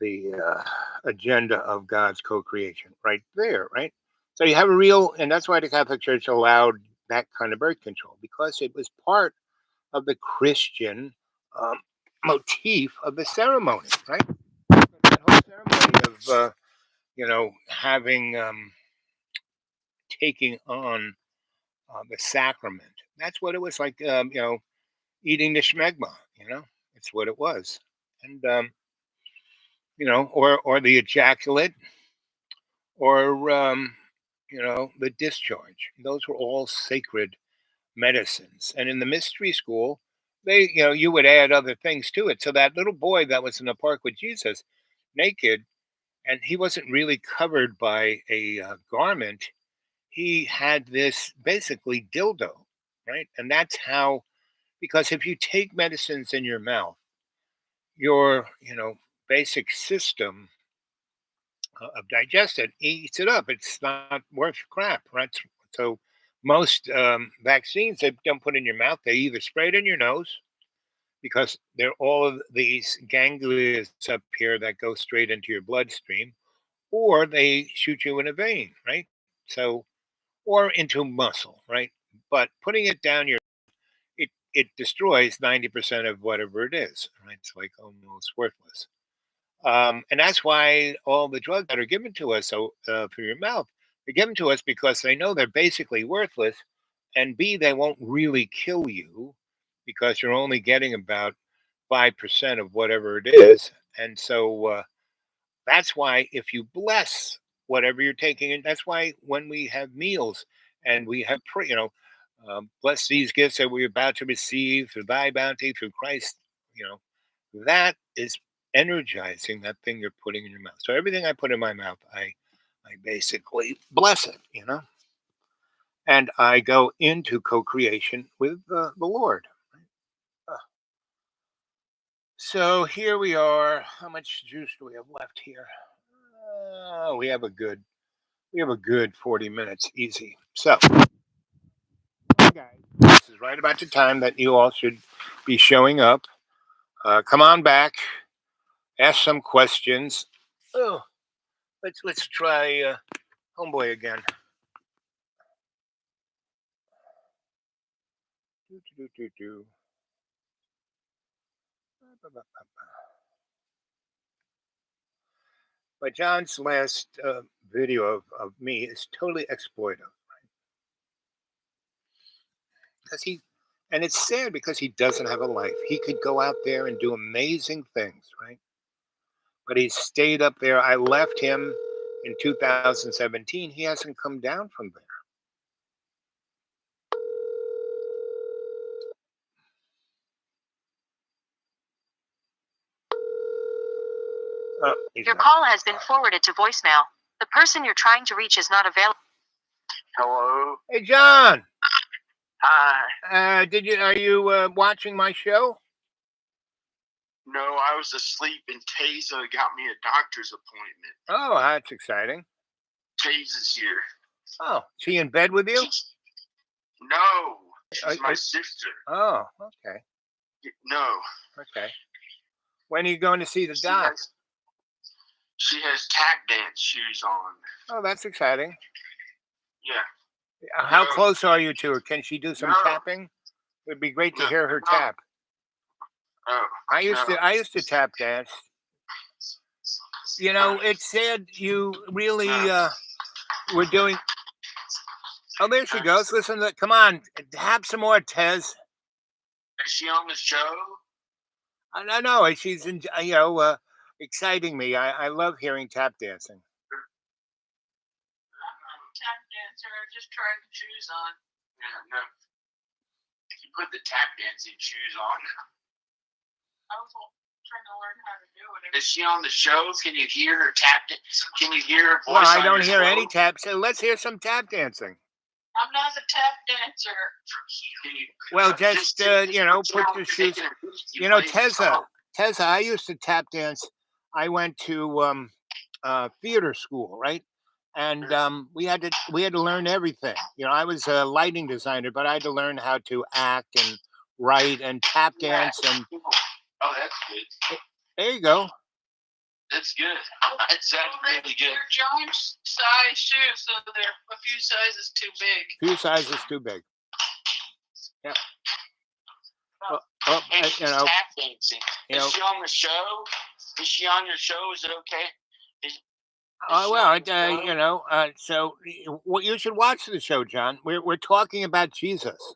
the agenda of God's co-creation, right there, right? So you have a real, and that's why the Catholic Church allowed that kind of birth control because it was part of the Christian um, motif of the ceremony, right? That whole ceremony of having taking on the sacrament. That's what it was like. Eating the schmegma. It's what it was, and or the ejaculate, or the discharge. Those were all sacred medicines. And in the mystery school, you would add other things to it. So that little boy that was in the park with Jesus, naked, and he wasn't really covered by a garment. He had this basically dildo, right? And that's how, because if you take medicines in your mouth, your basic system of digestion eats it up. It's not worth crap, right? So most vaccines they don't put in your mouth. They either spray it in your nose because they're all of these ganglia up here that go straight into your bloodstream, or they shoot you in a vein, right? So, or into muscle, right? But putting it down it destroys 90% of whatever it is, right? It's like almost worthless. And that's why all the drugs that are given to us for your mouth, they're given to us because they know they're basically worthless, and B, they won't really kill you because you're only getting about 5% of whatever it is. And so that's why if you bless whatever you're taking, and that's why when we have meals and we have, bless these gifts that we're about to receive through thy bounty, through Christ, you know, that is energizing that thing you're putting in your mouth. So everything I put in my mouth, I basically bless it, and I go into co-creation with the Lord. Uh, So here we are. How much juice do we have left here? We have a good 40 minutes, easy. So, guys, this is right about the time that you all should be showing up. Come on back, ask some questions. Oh, let's try homeboy again. Do. But John's last video of me is totally exploitive, because and it's sad because he doesn't have a life. He could go out there and do amazing things, right? But he stayed up there. I left him in 2017. He hasn't come down from there. Your call has been forwarded to voicemail. The person you're trying to reach is not available. Hello. Hey, John. Hi. Are you watching my show? No, I was asleep and Taza got me a doctor's appointment. Oh, that's exciting. Taza's here. Oh, she in bed with you? No, she's my sister. Oh, okay. No. Okay. When are you going to see the doc? She has tap dance shoes on. Oh, that's exciting. Yeah. How close are you to her? Can she do some tapping? It would be great to hear her tap. Oh, I used to tap dance. It's sad you really were doing. Oh, there she goes. Listen, come on, have some more, Tez. Is she on the show? I know she's exciting me. I love hearing tap dancing. I'm a tap dancer. I just tried the shoes on. Yeah, no. If you put the tap dancing shoes on. I was trying to learn how to do it. Is she on the show? Can you hear her tap? Can you hear her voice? Well, I don't hear any tap. So let's hear some tap dancing. I'm not a tap dancer. Well, just put your shoes. Tessa, I used to tap dance. I went to theater school, right? And we had to learn everything. I was a lighting designer, but I had to learn how to act and write and tap dance and. Oh, that's good. There you go. That's good. That's really good. They're John's size shoes, so they're a few sizes too big. Few sizes too big. Yeah. She's tap dancing. Is she on the show? Is she on your show? Is it okay? So you should watch the show, John. We're talking about Jesus.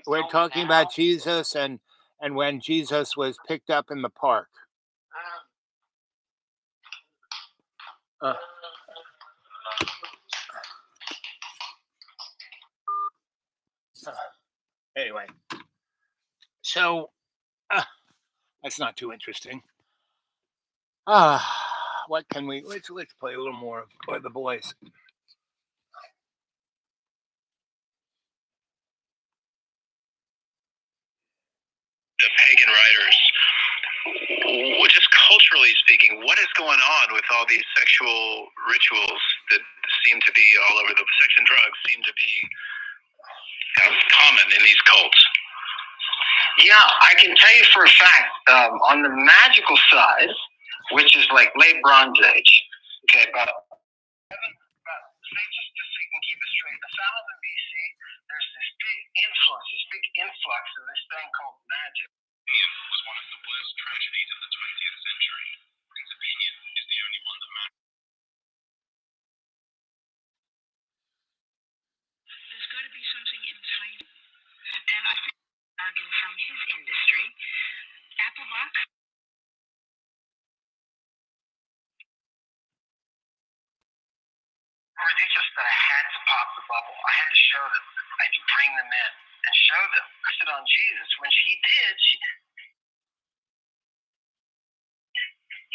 We're talking about Jesus and when Jesus was picked up in the park. Anyway, so that's not too interesting. What can we? Let's play a little more of the boys. The pagan writers, just culturally speaking, what is going on with all these sexual rituals that seem to be all over? The sex and drugs seem to be common in these cults. Yeah, I can tell you for a fact, on the magical side, which is like late Bronze Age. Okay, but just so you can keep it straight, 1000 BC, there's this big influx of this thing called magic. Was one of the worst tragedies of the 20th century. His opinion is the only one that matters. There's got to be something enticing. And I think from his industry, Apple Box. Ridiculous that I had to pop the bubble. I had to show them. I had to bring them in and show them. I said on Jesus. When she did,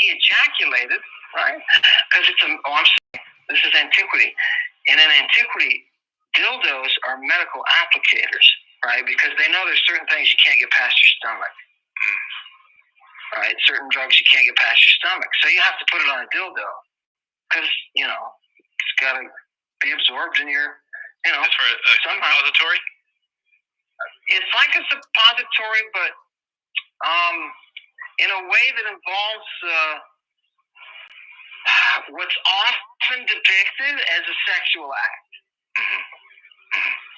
he ejaculated, right? Because this is antiquity. And in antiquity, dildos are medical applicators, right? Because they know there's certain things you can't get past your stomach. Right? Certain drugs you can't get past your stomach. So you have to put it on a dildo. Because, it's got to be absorbed in your, It's for a suppository? It's like a suppository, but in a way that involves what's often depicted as a sexual act.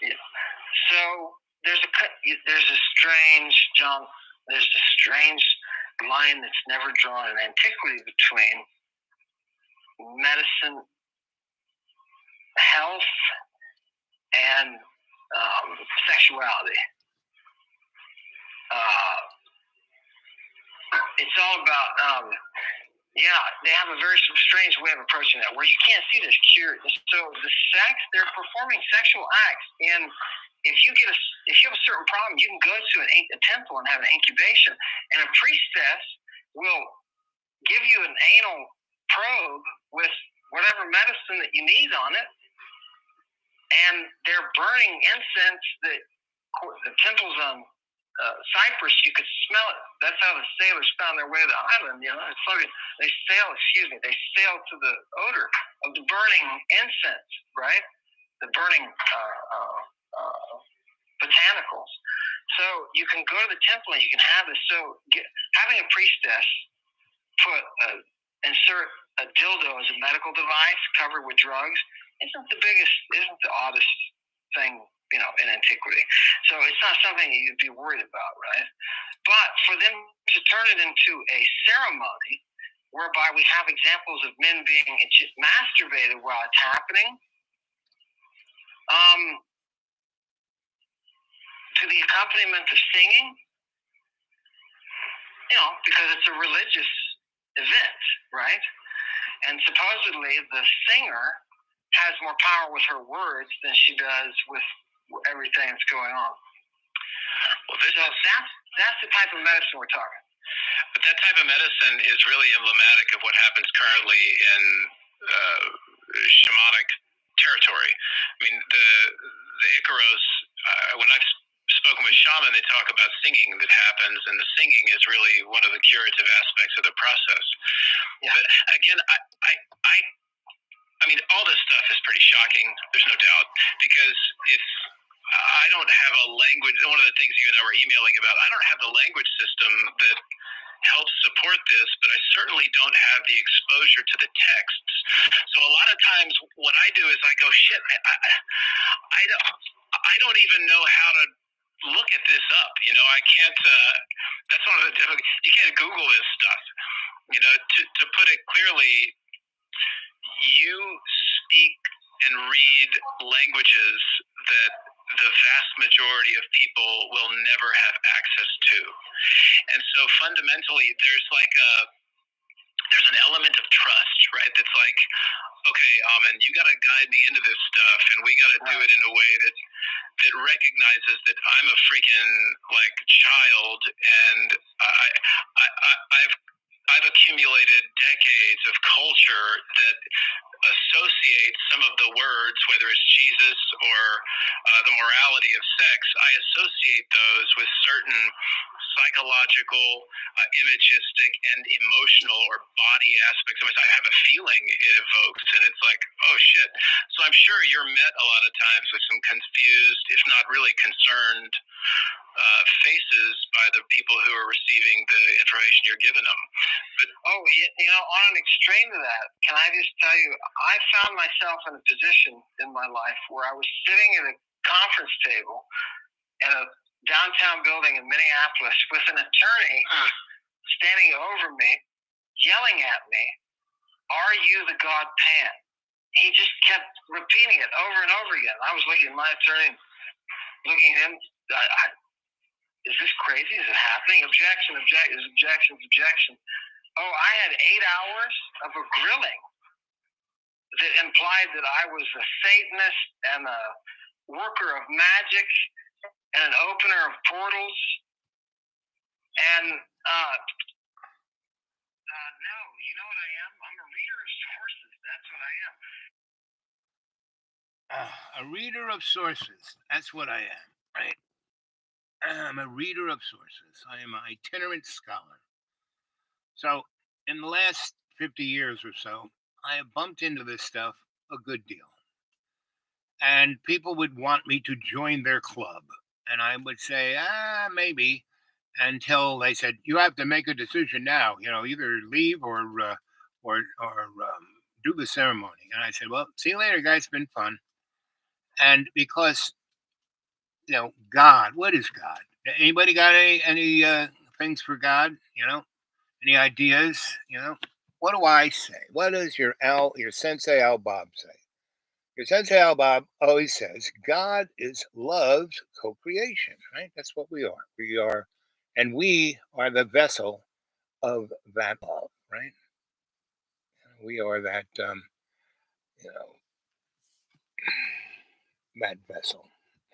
Yeah. So there's a strange line that's never drawn in antiquity between medicine, health, and sexuality. It's all about, they have a very strange way of approaching that, where you can't see this cure. So the sex, they're performing sexual acts, and if you have a certain problem, you can go to a temple and have an incubation, and a priestess will give you an anal probe with whatever medicine that you need on it, and they're burning incense that the temples on Cyprus, you could smell it. That's how the sailors found their way to the island. They sail to the odor of the burning incense, right? The burning botanicals. So you can go to the temple and you can have this. So having a priestess insert a dildo as a medical device covered with drugs isn't the oddest thing, in antiquity. So it's not something that you'd be worried about, right? But for them to turn it into a ceremony whereby we have examples of men being masturbated while it's happening, to the accompaniment of singing, because it's a religious event, right? And supposedly the singer has more power with her words than she does with everything that's going on. Well, that's the type of medicine we're talking. But that type of medicine is really emblematic of what happens currently in shamanic territory. I mean, the Icaros, when I've spoken with shaman, they talk about singing that happens, and the singing is really one of the curative aspects of the process. Yeah. But again, I mean, all this stuff is pretty shocking. There's no doubt, because I don't have a language. One of the things you and I were emailing about, I don't have the language system that helps support this, but I certainly don't have the exposure to the texts. So a lot of times what I do is I go, shit, I don't even know how to look at this up. I can't, that's one of the difficult, you can't Google this stuff. To put it clearly, you speak and read languages that the vast majority of people will never have access to. And so fundamentally, there's an element of trust, right? That's like, okay, Amen, you got to guide me into this stuff, and we got to do it in a way that recognizes that I'm a freaking child, and I've accumulated decades of culture that associates some of the words, whether it's Jesus or the morality of sex. I associate those with certain psychological, imagistic, and emotional or body aspects of it. I have a feeling it evokes, and it's like, oh shit. So I'm sure you're met a lot of times with some confused, if not really concerned faces by the people who are receiving the information you're giving them. But on an extreme to that, can I just tell you, I found myself in a position in my life where I was sitting at a conference table in a downtown building in Minneapolis with an attorney standing over me, yelling at me, "Are you the God Pan?" He just kept repeating it over and over again. I was looking at my attorney, looking at him. Is this crazy? Is it happening? Objection, objection. Oh, I had 8 hours of a grilling that implied that I was a Satanist and a worker of magic and an opener of portals. And no, you know what I am? I'm a reader of sources. That's what I am. A reader of sources. That's what I am, right? I'm a reader of sources. I am an itinerant scholar. So, in the last 50 years or so, I have bumped into this stuff a good deal. And people would want me to join their club. And I would say, maybe, until they said, you have to make a decision now, either leave or do the ceremony. And I said, well, see you later, guys. It's been fun. And because, God, what is God? Anybody got any things for God? Any ideas? What do I say? What does your sensei Al Bob say? Your sensei Al Bob always says God is love's co-creation, right? That's what we are. We are, and we are the vessel of that love, right? We are that, that vessel,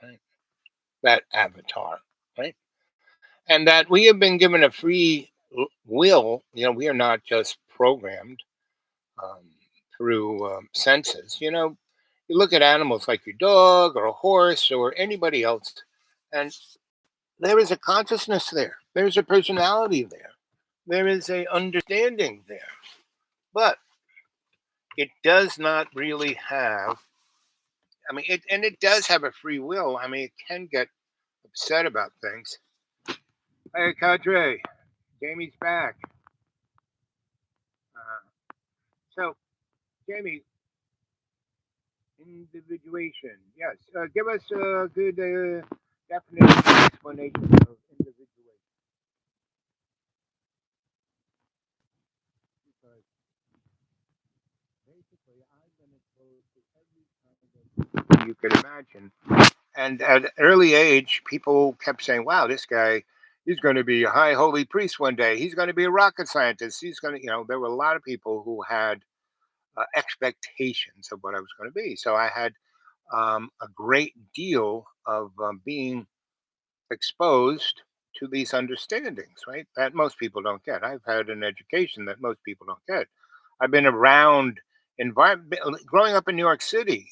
right? That avatar, right? And that we have been given a free will. We are not just programmed um, through senses. You look at animals like your dog or a horse or anybody else, and there is a consciousness there. There's a personality there. There is a understanding there. But it does not really have. It does have a free will. It can get upset about things. Hey, Cadre, Jamie's back. So, Jamie, individuation. Yes. Give us a good definition and explanation of individuation. Because basically, I've been exposed to every kind of you could imagine. And at an early age, people kept saying, wow, this guy, he's going to be a high holy priest one day. He's going to be a rocket scientist. He's going to, there were a lot of people who had expectations of what I was going to be. So I had a great deal of being exposed to these understandings, right? That most people don't get. I've had an education that most people don't get. I've been around environment, growing up in New York City.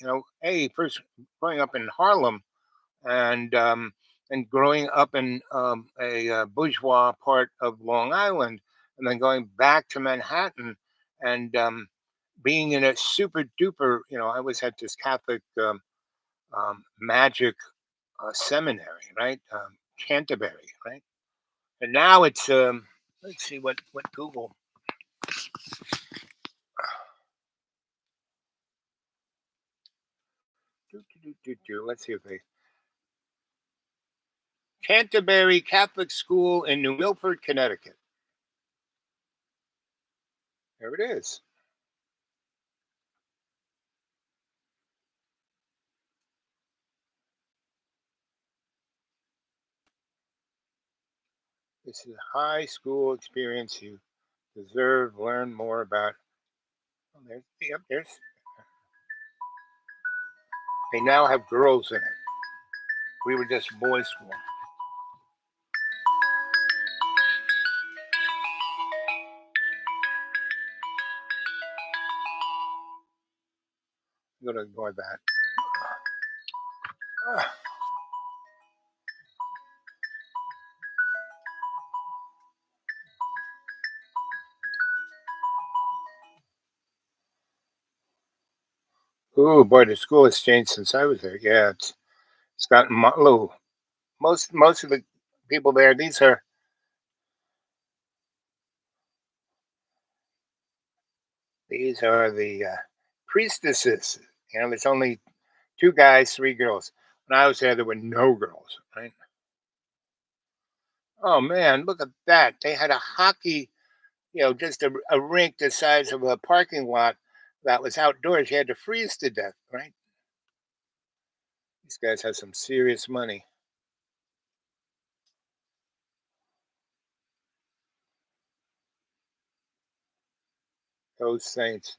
First growing up in Harlem, and growing up in a bourgeois part of Long Island, and then going back to Manhattan, and being in a super duper. I was at this Catholic magic seminary, right? Canterbury, right? And now it's let's see what Google. Let's see if they Canterbury Catholic School in New Milford, Connecticut. There it is. This is a high school experience you deserve. Learn more about. Oh, there's. They now have girls in it. We were just boys' school. I'm gonna ignore that. Oh boy, the school has changed since I was there. Yeah, it's gotten low. Most of the people there. These are the priestesses. There's only two guys, three girls. When I was there were no girls. Right? Oh man, look at that! They had a hockey, just a rink the size of a parking lot that was outdoors. You had to freeze to death. Right? These guys have some serious money. Those saints.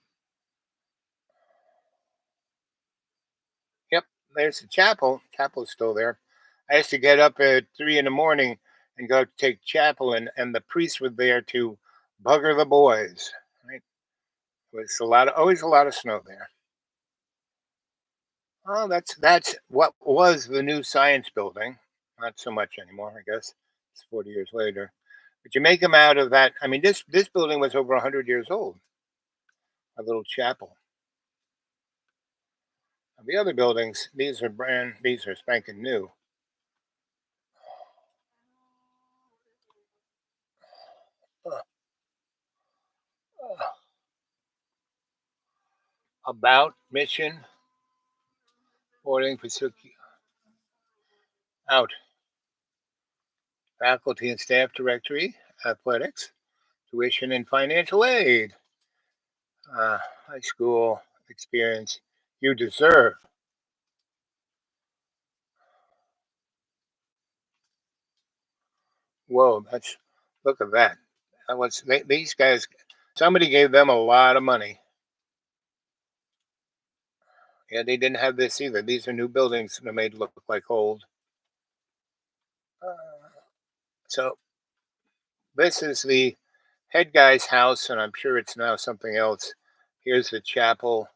Yep, there's the chapel. Chapel's still there. I used to get up at 3 in the morning and go take chapel, and the priests were there to bugger the boys. Right? It was always a lot of snow there. Oh, that's what was the new science building. Not so much anymore, I guess. It's 40 years later. But you make them out of that. I mean, this building was over 100 years old. A little chapel. The other buildings, these are spanking new. Uh, uh, about mission, boarding, pursuit, out, faculty and staff directory, athletics, tuition and financial aid, high school experience you deserve. Whoa, look at that. These guys. Somebody gave them a lot of money. Yeah, they didn't have this either. These are new buildings that are made look like old. So this is the head guy's house, and I'm sure it's now something else. Here's the chapel.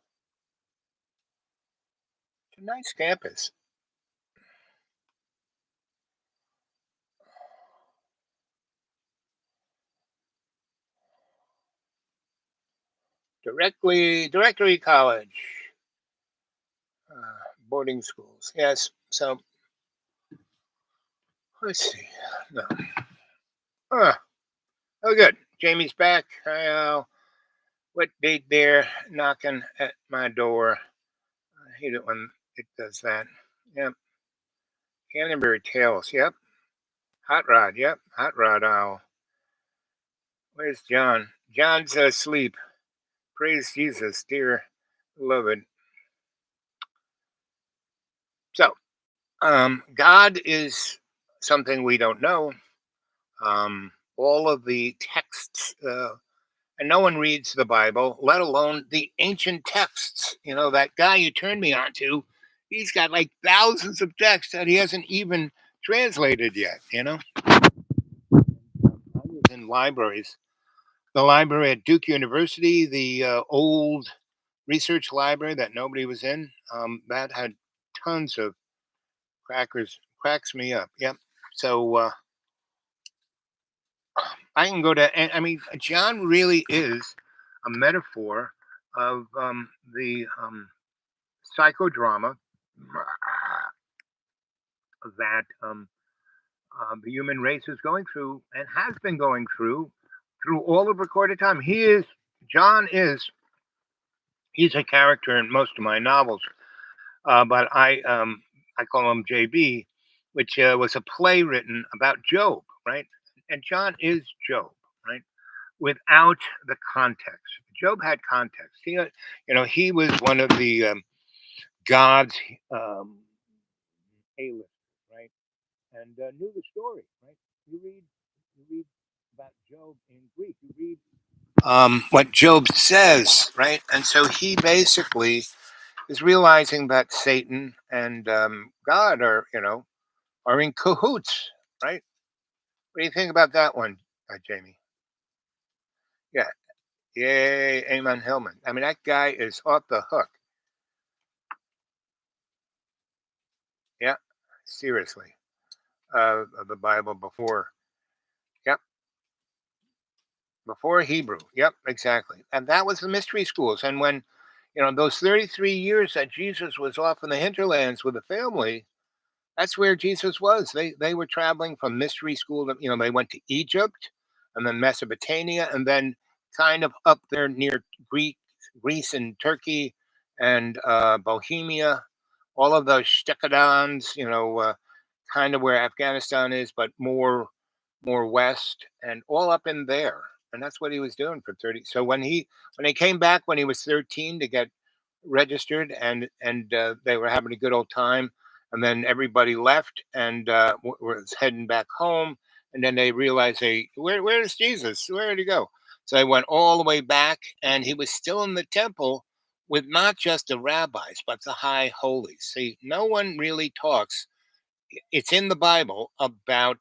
It's a nice campus. Directory College, boarding schools. Yes. So let's see. No. Oh, good. Jamie's back. What date there? Knocking at my door. I hate it when it does that. Yep. Canterbury Tales. Yep. Hot Rod. Yep. Hot Rod Owl. Where's John? John's asleep. Praise Jesus, dear beloved. So, God is something we don't know. All of the texts, and no one reads the Bible, let alone the ancient texts. That guy you turned me on to, he's got like thousands of texts that he hasn't even translated yet. I was in libraries. The library at Duke University, the old research library that nobody was in, that had tons of cracks me up. Yep. So I can go to, and I mean, John really is a metaphor of the psychodrama that the human race is going through and has been going through all of recorded time. John is, he's a character in most of my novels, but I call him JB, which was a play written about Job, right? And John is Job, right? Without the context. Job had context. He was one of the God's um, A-listers, right? And knew the story, right? You read about Job in Greek. You read what Job says, right? And so he basically is realizing that Satan and God are in cahoots, right? What do you think about that one, Jamie? Yeah, yay, Amen Hillman. I mean, that guy is off the hook. Yeah, seriously. The Bible before, yep, before Hebrew. Yep, exactly. And that was the mystery schools. And when, those 33 years that Jesus was off in the hinterlands with the family, That's where Jesus was. They were traveling from mystery school. They went to Egypt, and then Mesopotamia, and then kind of up there near Greece and Turkey, and Bohemia, all of those Stekadons. Kind of where Afghanistan is, but more west, and all up in there. And that's what he was doing for 30. So when he came back when he was 13 to get registered, and they were having a good old time, and then everybody left and was heading back home, and then they realized, hey, where's Jesus? Where did he go? So they went all the way back, and he was still in the temple with not just the rabbis but the high holies. See, no one really talks. It's in the Bible about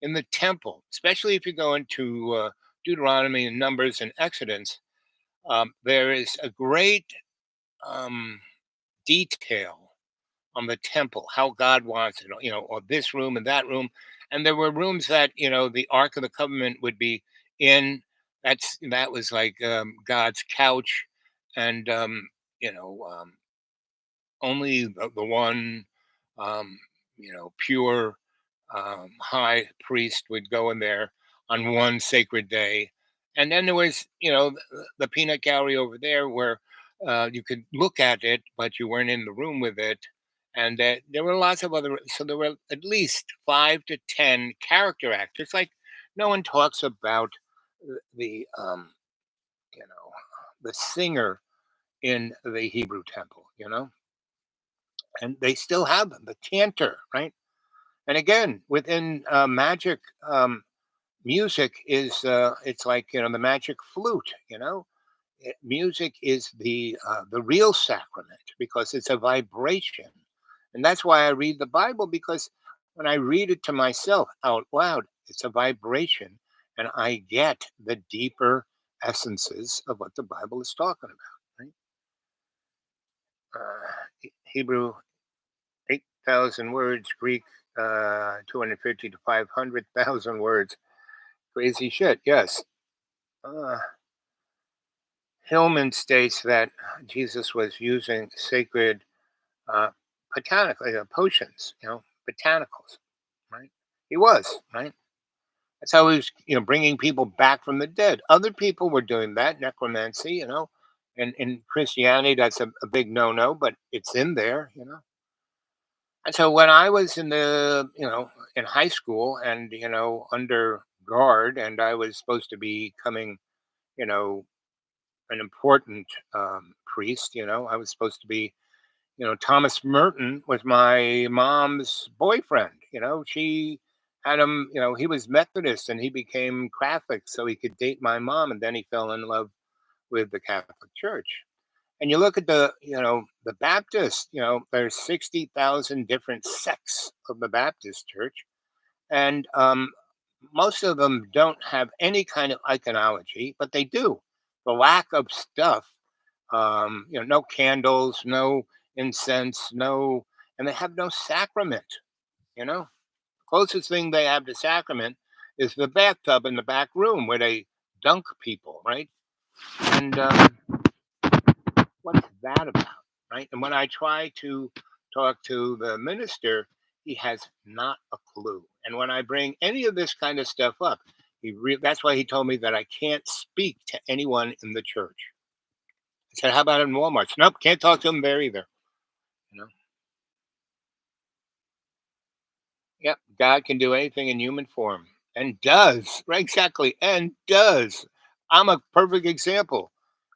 in the temple, especially if you go into Deuteronomy and Numbers and Exodus. There is a great um, detail on the temple, how God wants it, or this room and that room. And there were rooms that, the Ark of the Covenant would be in. That was like God's couch. And, you know, um, only the one, um, pure high priest would go in there on one sacred day. And then there was, the peanut gallery over there where you could look at it, but you weren't in the room with it. And there were lots of other, so there were at least 5 to 10 character actors. Like no one talks about the you know, the singer in the Hebrew temple, and they still have them, the cantor, right? And again, within magic, music is it's like the magic flute. Music is the real sacrament because it's a vibration, and that's why I read the Bible, because when I read it to myself out loud, it's a vibration, and I get the deeper essences of what the Bible is talking about. Right? Hebrew 8,000 words, Greek 250 to 500,000 words. Crazy shit. Yes. Uh, Hillman states that Jesus was using sacred uh, potions, botanicals, right? He was, right? That's how he was, bringing people back from the dead. Other people were doing that, necromancy, and in Christianity, that's a big no-no, but it's in there. And so when I was in high school and, under guard, and I was supposed to be coming, you know, an important priest. I was supposed to be, Thomas Merton was my mom's boyfriend. She had him, he was Methodist and he became Catholic so he could date my mom. And then he fell in love with the Catholic Church. And you look at the Baptist, there's 60,000 different sects of the Baptist Church. And most of them don't have any kind of iconology, but they do. The lack of stuff, no candles, no incense, no, and they have no sacrament. Closest thing they have to sacrament is the bathtub in the back room where they dunk people, right? And what's that about, right? And when I try to talk to the minister, he has not a clue. And when I bring any of this kind of stuff up, that's why he told me that I can't speak to anyone in the church. I said, how about in Walmart? Nope, can't talk to him there either. You know? Yep, God can do anything in human form and does, right? Exactly, and does. I'm a perfect example.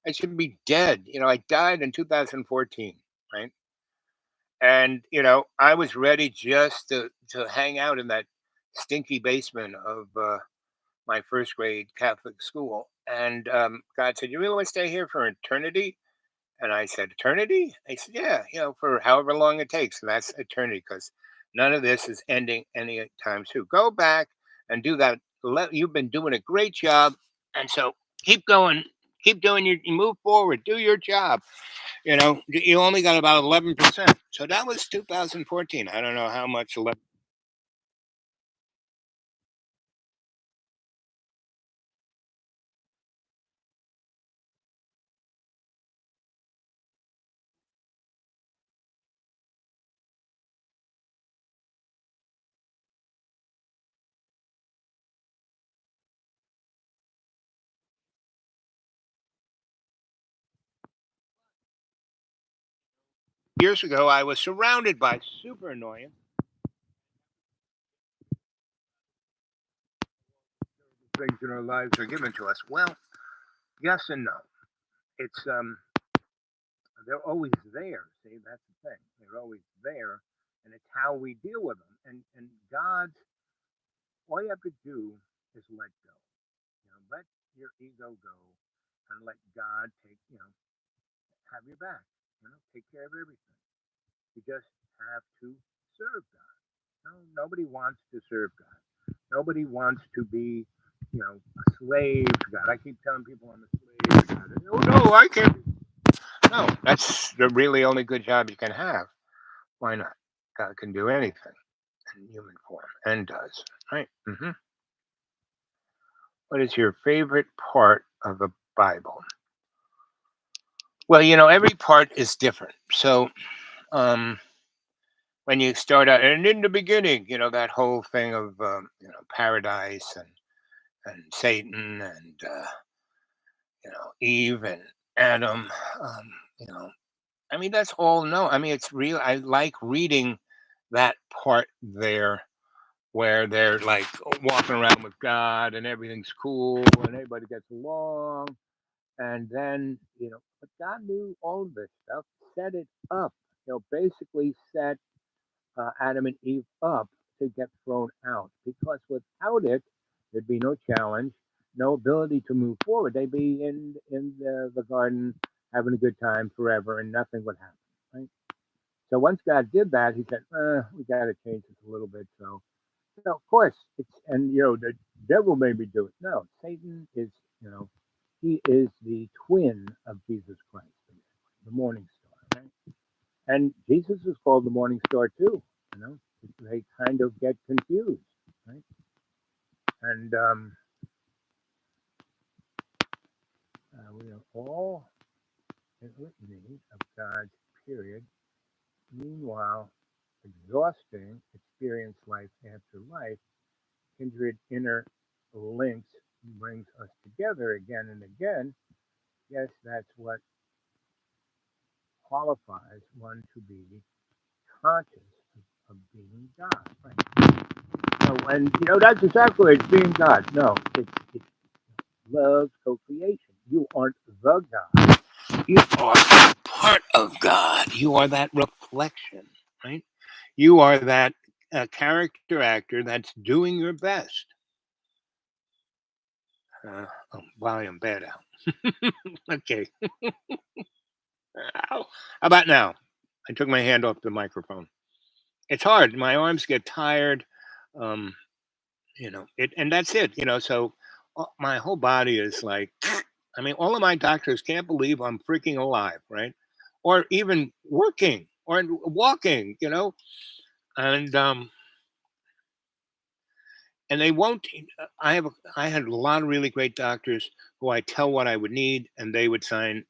I should be dead. I died in 2014, right? And I was ready just to hang out in that stinky basement of my first grade Catholic school. And God said, "You really want to stay here for eternity?" And I said, "Eternity?" He said, "Yeah, for however long it takes, and that's eternity, because none of this is ending anytime soon. Go back and do that. You've been doing a great job, and so keep going." Keep doing you move forward, do your job. You only got about 11%. So that was 2014. I don't know how much 11 years ago, I was surrounded by super annoying things in our lives are given to us. Well, yes and no. It's they're always there. See, that's the thing. They're always there, and it's how we deal with them. And God, all you have to do is let go. Let your ego go, and let God take. Have your back. Take care of everything. You just have to serve God. No, nobody wants to serve God. Nobody wants to be, a slave to God. I keep telling people I'm a slave to God. Oh no, I can't. No, that's the really only good job you can have. Why not? God can do anything in human form and does. Right? What is your favorite part of the Bible? Well, every part is different. So, when you start out, and in the beginning, that whole thing of paradise and Satan and Eve and Adam. You know, I mean that's all no. I mean it's real. I like reading that part there where they're like walking around with God and everything's cool and everybody gets along. And then but God knew all of this stuff, set it up. Basically set Adam and Eve up to get thrown out because without it, there'd be no challenge, no ability to move forward. They'd be in the garden having a good time forever, and nothing would happen. Right. So once God did that, He said, "We got to change this a little bit." So of course, the devil made me do it. No, Satan is he is the twin of Jesus Christ, the morning star. Right? And Jesus is called the morning star too. They kind of get confused, right? And we are all in litany of God's period. Meanwhile, exhausting experience life after life, kindred inner links brings us together again and again. Yes, that's what qualifies one to be conscious of being God. Right? So, and that's exactly what it's being God. No, it's love co-creation. You aren't the God. You are part of God. You are that reflection, right? You are that character actor that's doing your best. Volume bad out. Okay. How about now? I took my hand off the microphone. It's hard. My arms get tired. Um, and that's it. So my whole body is like, I mean, all of my doctors can't believe I'm freaking alive, right? Or even working or walking, and and they won't. I had a lot of really great doctors who I tell what I would need, and they would sign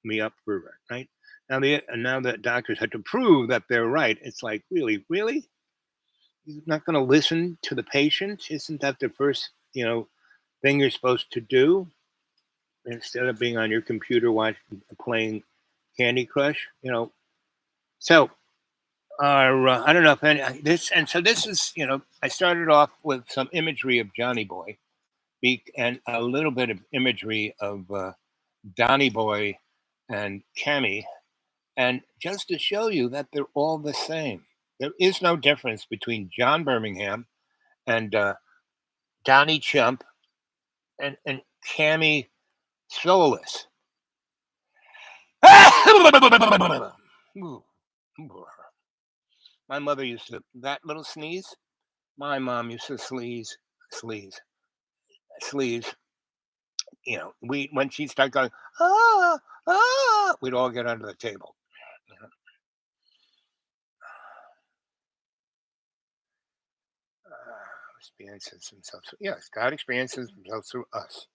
me up for it, right? Now the doctors had to prove that they're right. It's like, really, you're not going to listen to the patient? Isn't that the first thing you're supposed to do instead of being on your computer watching playing Candy Crush? So I don't know if this is I started off with some imagery of Johnny Boy and a little bit of imagery of Donny Boy and Cammy, and just to show you that they're all the same. There is no difference between John Birmingham and Donnie Chump and Cammy Soulless. My mother used to that little sneeze. My mom used to sleaze. We when she'd start going we'd all get under the table. Experiences themselves. Yes, God experiences himself through us,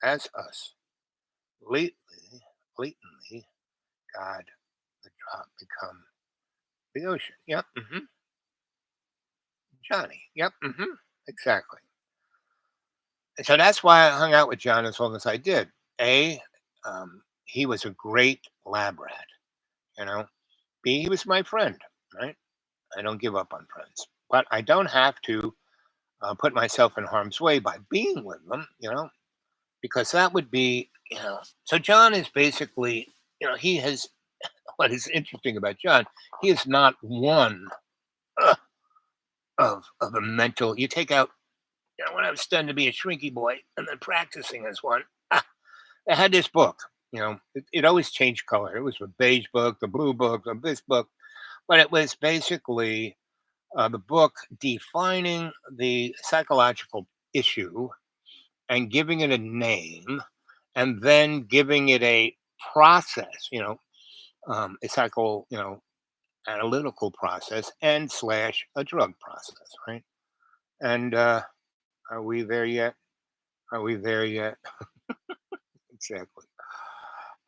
as us. Blatantly, God, the drop become the ocean. Yep. Johnny. Yep. Exactly. And so that's why I hung out with John as long as I did. He was a great lab rat. B, he was my friend, right? I don't give up on friends, but I don't have to put myself in harm's way by being with them, because that would be, So John is basically, he has, what is interesting about John, he is not one uh, of a mental, you take out, when I was studying to be a shrinky boy and then practicing as one, I had this book, it always changed color. It was the beige book, the blue book, this book, but it was basically the book defining the psychological issue and giving it a name and then giving it a process, a psycho, analytical process and slash a drug process, right? And are we there yet? Are we there yet? Exactly.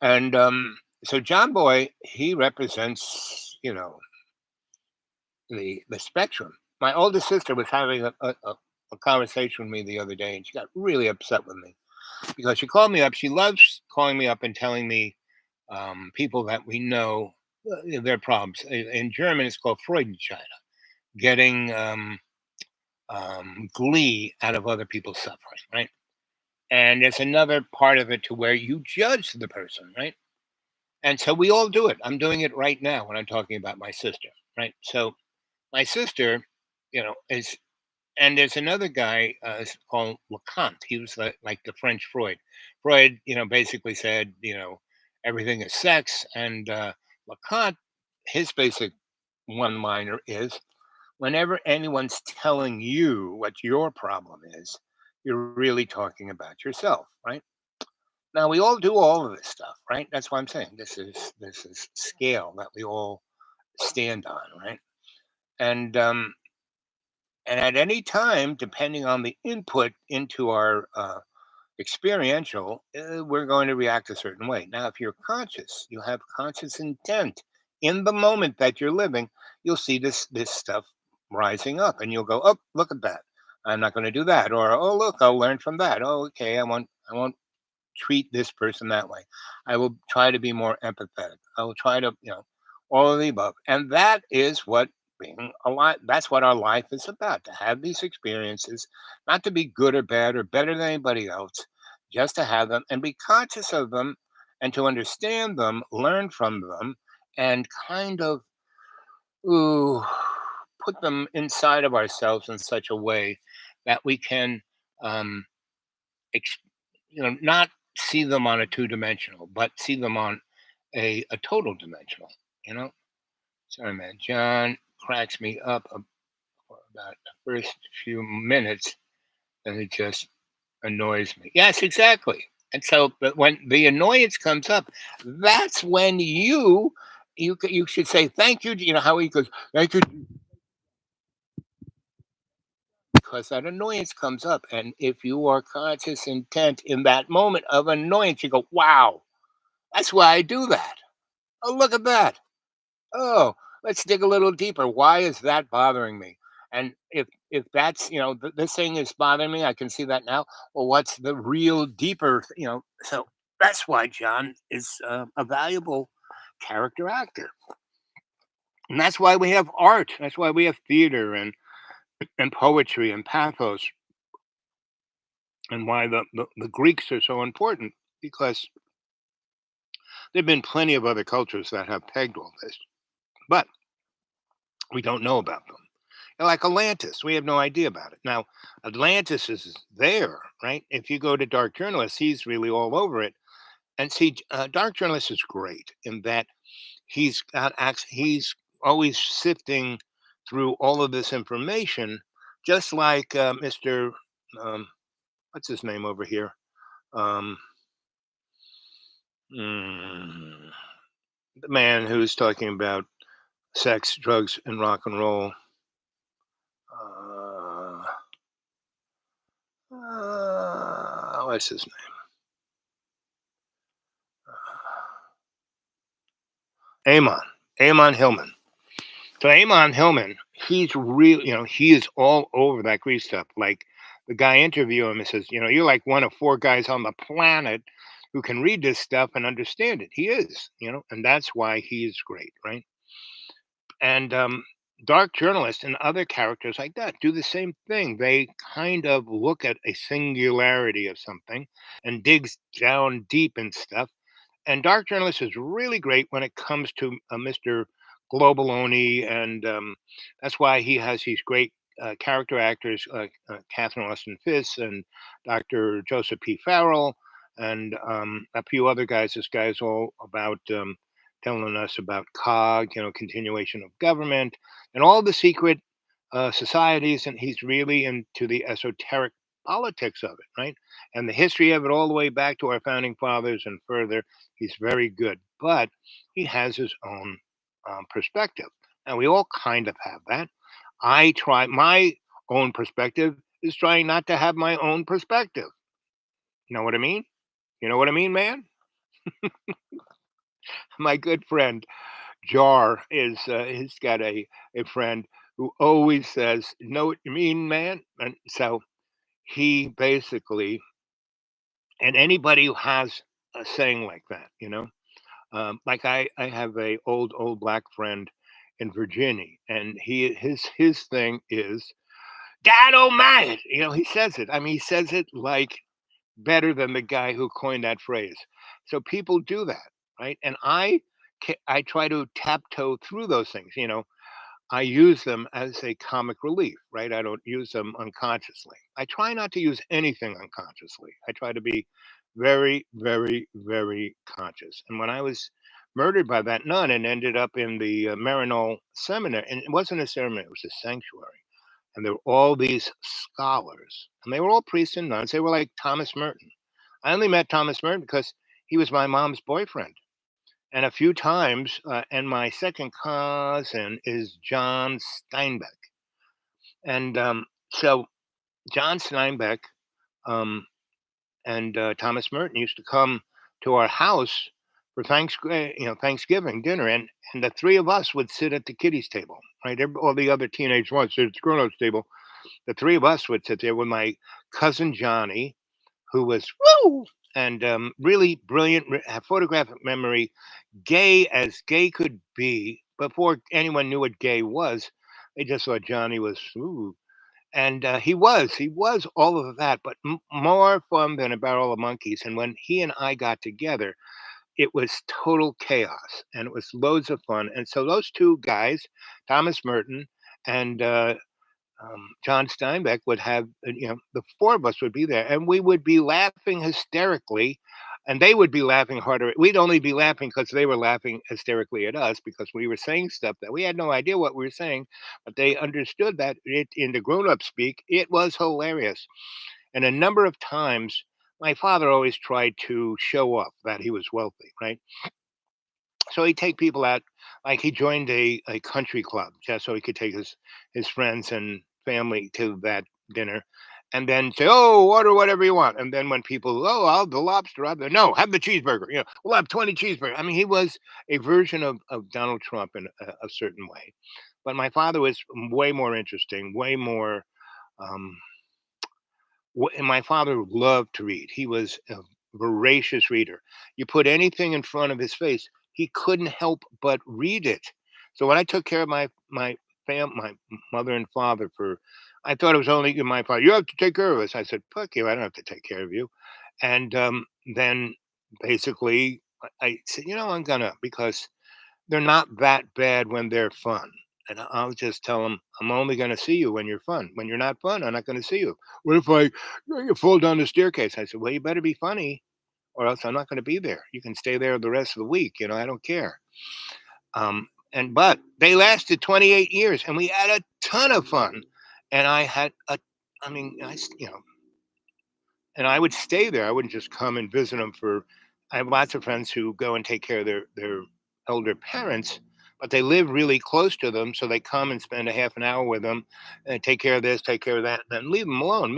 And so John Boy, he represents, the spectrum. My oldest sister was having a conversation with me the other day, and she got really upset with me because she called me up. She loves calling me up and telling me people that we know their problems. In German, it's called Freudenscheid, getting glee out of other people's suffering, right? And there's another part of it to where you judge the person, right? And so we all do it. I'm doing it right now when I'm talking about my sister, right? So my sister, is, and there's another guy called Lacan. He was like the French Freud. Freud, basically said, everything is sex. And Lacan, his basic one-liner is, whenever anyone's telling you what your problem is, you're really talking about yourself, right? Now we all do all of this stuff, right? That's why I'm saying this is scale that we all stand on, right? And and at any time, depending on the input into our experiential, we're going to react a certain way. Now, if you're conscious, you have conscious intent in the moment that you're living, you'll see this stuff rising up, and you'll go, "Oh, look at that! I'm not going to do that," or "Oh, look, I'll learn from that." Oh, okay, I won't treat this person that way. I will try to be more empathetic. I will try to, all of the above. And that is what being alive, that's what our life is about, to have these experiences, not to be good or bad or better than anybody else, just to have them and be conscious of them and to understand them, learn from them, and kind of ooh, put them inside of ourselves in such a way that we can um, ex- not see them on a two-dimensional, but see them on a total dimensional. You know, sorry, man. John cracks me up for about the first few minutes, and it just annoys me. Yes, exactly. And so, but when the annoyance comes up, that's when you should say thank you. You know how he goes, thank you, because that annoyance comes up, and if you are conscious intent in that moment of annoyance, you go, wow, that's why I do that. Oh, look at that. Oh, let's dig a little deeper. Why is that bothering me? And if that's, this thing is bothering me, I can see that now. Well, what's the real deeper, so that's why John is a valuable character actor. And that's why we have art. That's why we have theater and poetry and pathos, and why the Greeks are so important, because there have been plenty of other cultures that have pegged all this, but we don't know about them. Like Atlantis, we have no idea about it. Now, Atlantis is there, right? If you go to Dark Journalist, he's really all over it. And see, Dark Journalist is great in that he's always sifting through all of this information, just like Mr. Um, what's his name over here? Um, mm, the man who's talking about sex, drugs, and rock and roll. What's his name? Amon Hillman. So Amon Hillman, he's real, he is all over that Greek stuff. Like the guy interviewing him and says, you're like one of four guys on the planet who can read this stuff and understand it. He is, and that's why he is great, right? And dark journalists and other characters like that do the same thing. They kind of look at a singularity of something and digs down deep in stuff. And dark journalist is really great when it comes to Mr. Globaloni, and that's why he has these great character actors like Catherine Austin Fiss and Dr. Joseph P. Farrell, and a few other guys. This guy is all about telling us about COG, continuation of government, and all the secret societies, and he's really into the esoteric politics of it, right? And the history of it all the way back to our founding fathers and further. He's very good, but he has his own perspective. And we all kind of have that. I try my own perspective is trying not to have my own perspective. You know what I mean? You know what I mean, man? My good friend Jar is he's got a friend who always says, "Know what you mean, man?" And so he basically, and anybody who has a saying like that, like I have a old black friend in Virginia, and his thing is dynamite. He says it. I mean, he says it like better than the guy who coined that phrase. So people do that, right? And I try to taptoe through those things. I use them as a comic relief, right? I don't use them unconsciously. I try not to use anything unconsciously. I try to be very, very, very conscious. And when I was murdered by that nun and ended up in the Maryknoll Seminary, and it wasn't a seminary, it was a sanctuary. And there were all these scholars, and they were all priests and nuns. They were like Thomas Merton. I only met Thomas Merton because he was my mom's boyfriend. And a few times, and my second cousin is John Steinbeck. And so John Steinbeck and Thomas Merton used to come to our house for Thanksgiving dinner, and the three of us would sit at the kiddies table, right? All the other teenagers would sit at the grown-ups table. The three of us would sit there with my cousin Johnny, who was woo and really brilliant, photographic memory, gay as gay could be. Before anyone knew what gay was, they just thought Johnny was ooh. And he was all of that, but more fun than a barrel of monkeys. And when he and I got together, it was total chaos, and it was loads of fun. And so those two guys, Thomas Merton and John Steinbeck, would have, the four of us would be there, and we would be laughing hysterically, and they would be laughing harder. We'd only be laughing because they were laughing hysterically at us because we were saying stuff that we had no idea what we were saying, but they understood that in the grown up speak, it was hilarious. And a number of times, my father always tried to show off that he was wealthy, right? So he'd take people out, like he joined a country club just so he could take his friends and family to that dinner, and then say, "Oh, order whatever you want." And then when people, "Oh, I'll have the lobster," no, have the cheeseburger. We'll have 20 cheeseburgers. I mean, he was a version of Donald Trump in a certain way, but my father was way more interesting, way more. Um, and my father loved to read. He was a voracious reader. You put anything in front of his face, he couldn't help but read it. So when I took care of my mother and father I thought it was only my father. You have to take care of us. I said, "Fuck you! I don't have to take care of you." And then basically, I said, I'm gonna, because they're not that bad when they're fun. And I'll just tell them, I'm only going to see you when you're fun. When you're not fun, I'm not going to see you. What if you fall down the staircase? I said, well, you better be funny or else I'm not going to be there. You can stay there the rest of the week. I don't care. But they lasted 28 years and we had a ton of fun. And I had I mean, and I would stay there. I wouldn't just come and visit them I have lots of friends who go and take care of their elder parents, but they live really close to them. So they come and spend a half an hour with them and take care of this, take care of that, and then leave them alone.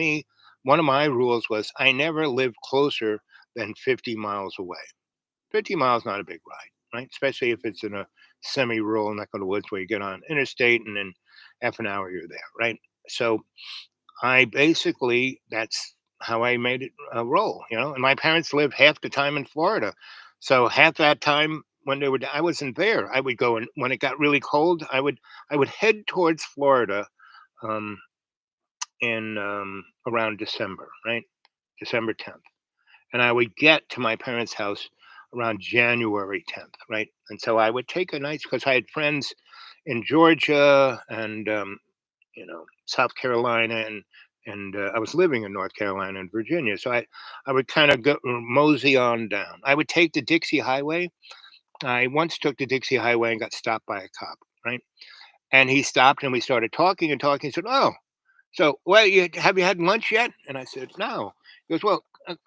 One of my rules was I never lived closer than 50 miles away. 50 miles, not a big ride, right? Especially if it's in a semi-rural neck of the woods where you get on interstate and in half an hour you're there, right? So I basically, that's how I made it roll, and my parents lived half the time in Florida. So half that time when they were, I wasn't there. I would go, and when it got really cold, I would head towards Florida, um, in around December, right? December 10th, and I would get to my parents' house around January 10th, right? And so I would take a nice, because I had friends in Georgia and South Carolina, and I was living in North Carolina and Virginia, so I would kind of go mosey on down. I would take the Dixie Highway. I once took the Dixie Highway and got stopped by a cop, right? And he stopped and we started talking and talking. He said, "Oh, so well, have you had lunch yet?" And I said, "No." He goes, "Well,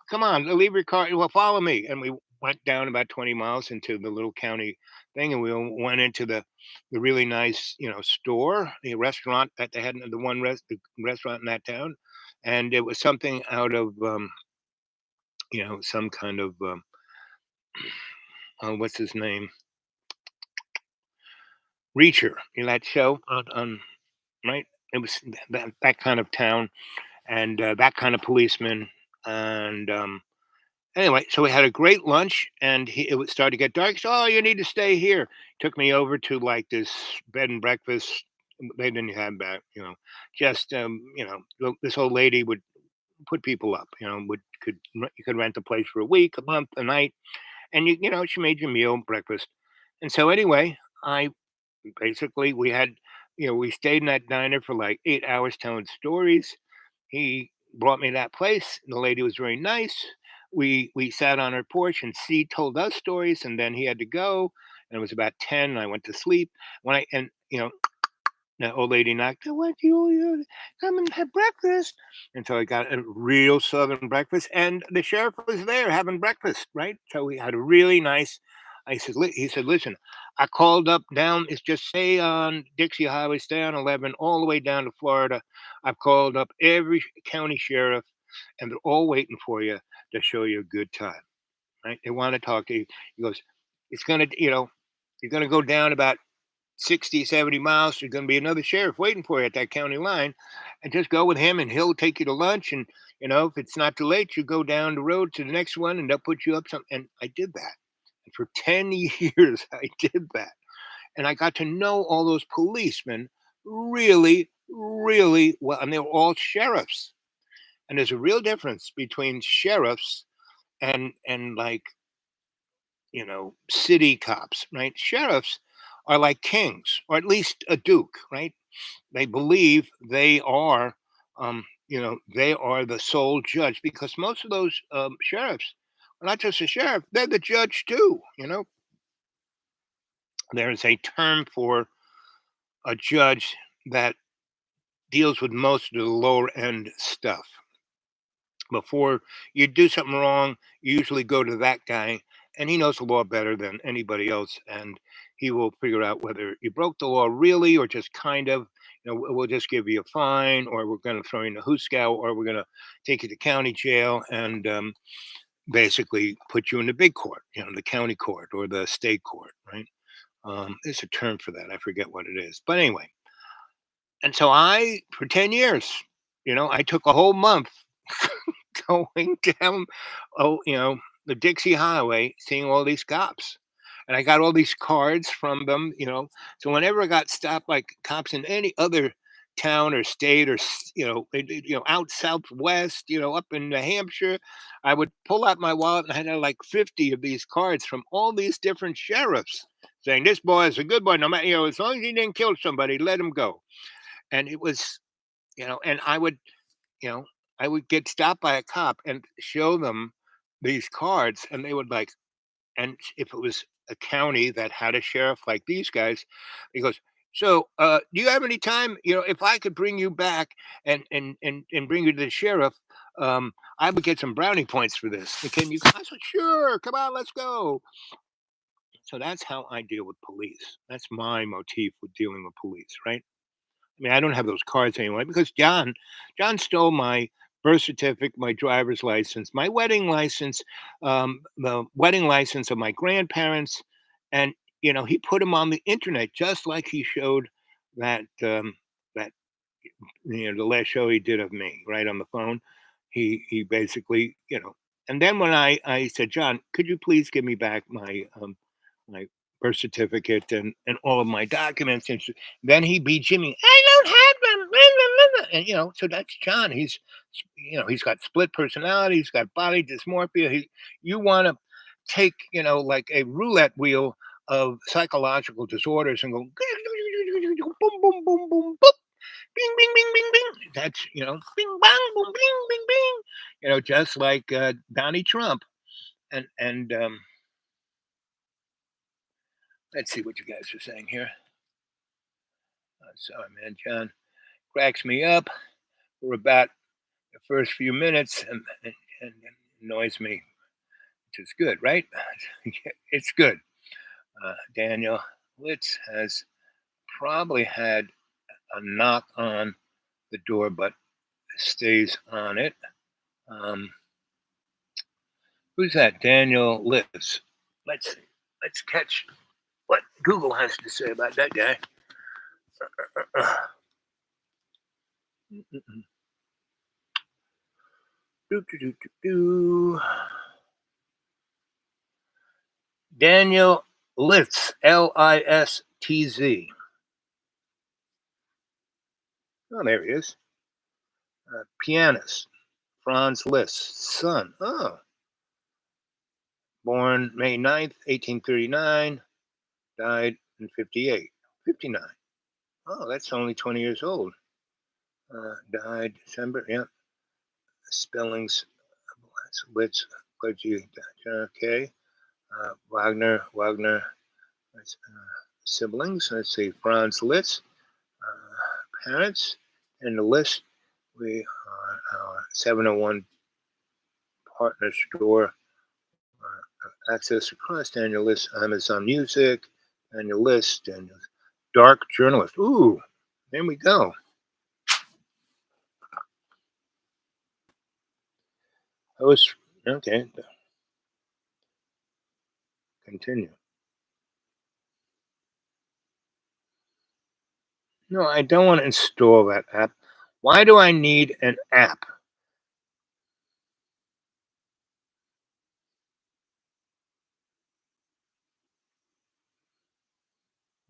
come on, leave your car. Well, follow me." And we went down about 20 miles into the little county thing, and we went into the really nice, store, the restaurant that they had, the restaurant in that town, and it was something out of, some kind of, what's his name, Reacher, that show on right. It was that kind of town, and that kind of policeman, and anyway, so we had a great lunch, and it would start to get dark. So, "Oh, you need to stay here." Took me over to like this bed and breakfast. They didn't have that, just this old lady would put people up. You could rent a place for a week, a month, a night, and she made your meal, breakfast, and so anyway, I basically we stayed in that diner for like 8 hours telling stories. He brought me to that place. The lady was very nice. We sat on her porch and she told us stories, and then he had to go. And it was about 10 and I went to sleep. When I and the old lady knocked, "What you come and have breakfast?" And so I got a real southern breakfast, and the sheriff was there having breakfast, right? So we had a really nice. He said, "Listen, I called up down. It's just stay on Dixie Highway, stay on 11, all the way down to Florida. I've called up every county sheriff, and they're all waiting for you to show you a good time, right? They want to talk to you." He goes, "It's gonna, you're gonna go down about 60, 70 miles. There's going to be another sheriff waiting for you at that county line, and just go with him and he'll take you to lunch. And, if it's not too late, you go down the road to the next one and they'll put you up some." And I did that. And for 10 years, I did that. And I got to know all those policemen really, really well. And they were all sheriffs. And there's a real difference between sheriffs and like, city cops, right? Sheriffs are like kings, or at least a duke, right? They believe they are the sole judge, because most of those sheriffs are not just a sheriff; they're the judge too. There's a term for a judge that deals with most of the lower end stuff. Before you do something wrong, you usually go to that guy, and he knows the law better than anybody else, and he will figure out whether you broke the law really or just kind of. We'll just give you a fine, or we're going to throw you in a hoosegow, or we're going to take you to county jail and basically put you in the big court, the county court or the state court, right? There's a term for that. I forget what it is, but anyway. And so for 10 years, I took a whole month going down, the Dixie Highway, seeing all these cops. And I got all these cards from them. So whenever I got stopped by cops in any other town or state, or out southwest, up in New Hampshire, I would pull out my wallet and I had like 50 of these cards from all these different sheriffs saying, "This boy is a good boy, no matter, as long as he didn't kill somebody, let him go." And it was, and you know, I would get stopped by a cop and show them these cards, and they would like, and if it was a county that had a sheriff like these guys, he goes, "So, do you have any time? If I could bring you back and bring you to the sheriff, I would get some brownie points for this. Can you?" I said, "Sure, come on, let's go." So that's how I deal with police. That's my motif with dealing with police, right? I mean, I don't have those cards anymore because John stole my birth certificate, my driver's license, my wedding license, the wedding license of my grandparents, and he put them on the internet just like he showed that the last show he did of me right on the phone. He basically. And then when I said, "John, could you please give me back my my birth certificate and all of my documents. And then he'd be Jimmy. I don't have them. Blah, blah, blah. And so that's John. He's got split personality. He's got body dysmorphia. You want to take like a roulette wheel of psychological disorders and go boom boom boom boom boom. Bing, bing, bing, bing, bing. That's, bing, bang, boom, bing, bing, bing. Just like Donnie Trump. And let's see what you guys are saying here. Sorry, man. John cracks me up for about the first few minutes and annoys me, which is good, right? It's good. Daniel Litz has probably had a knock on the door, but stays on it. Who's that? Daniel Litz. Let's catch what Google has to say about that guy. Daniel Litz, Listz. Oh, there he is. Pianist, Franz Liszt's son. Oh. Born May 9th, 1839. Died in 58. 59. Oh, that's only 20 years old. Died December, yeah. Spellings, Litz, clergy, okay. Wagner, siblings. Let's see, Franz Liszt, parents, and the list. We are our 701 partner store. Access across Daniel List, Amazon Music, Daniel List, Daniel Dark Journalist. Ooh, there we go. Host, okay. Continue. No, I don't want to install that app. Why do I need an app?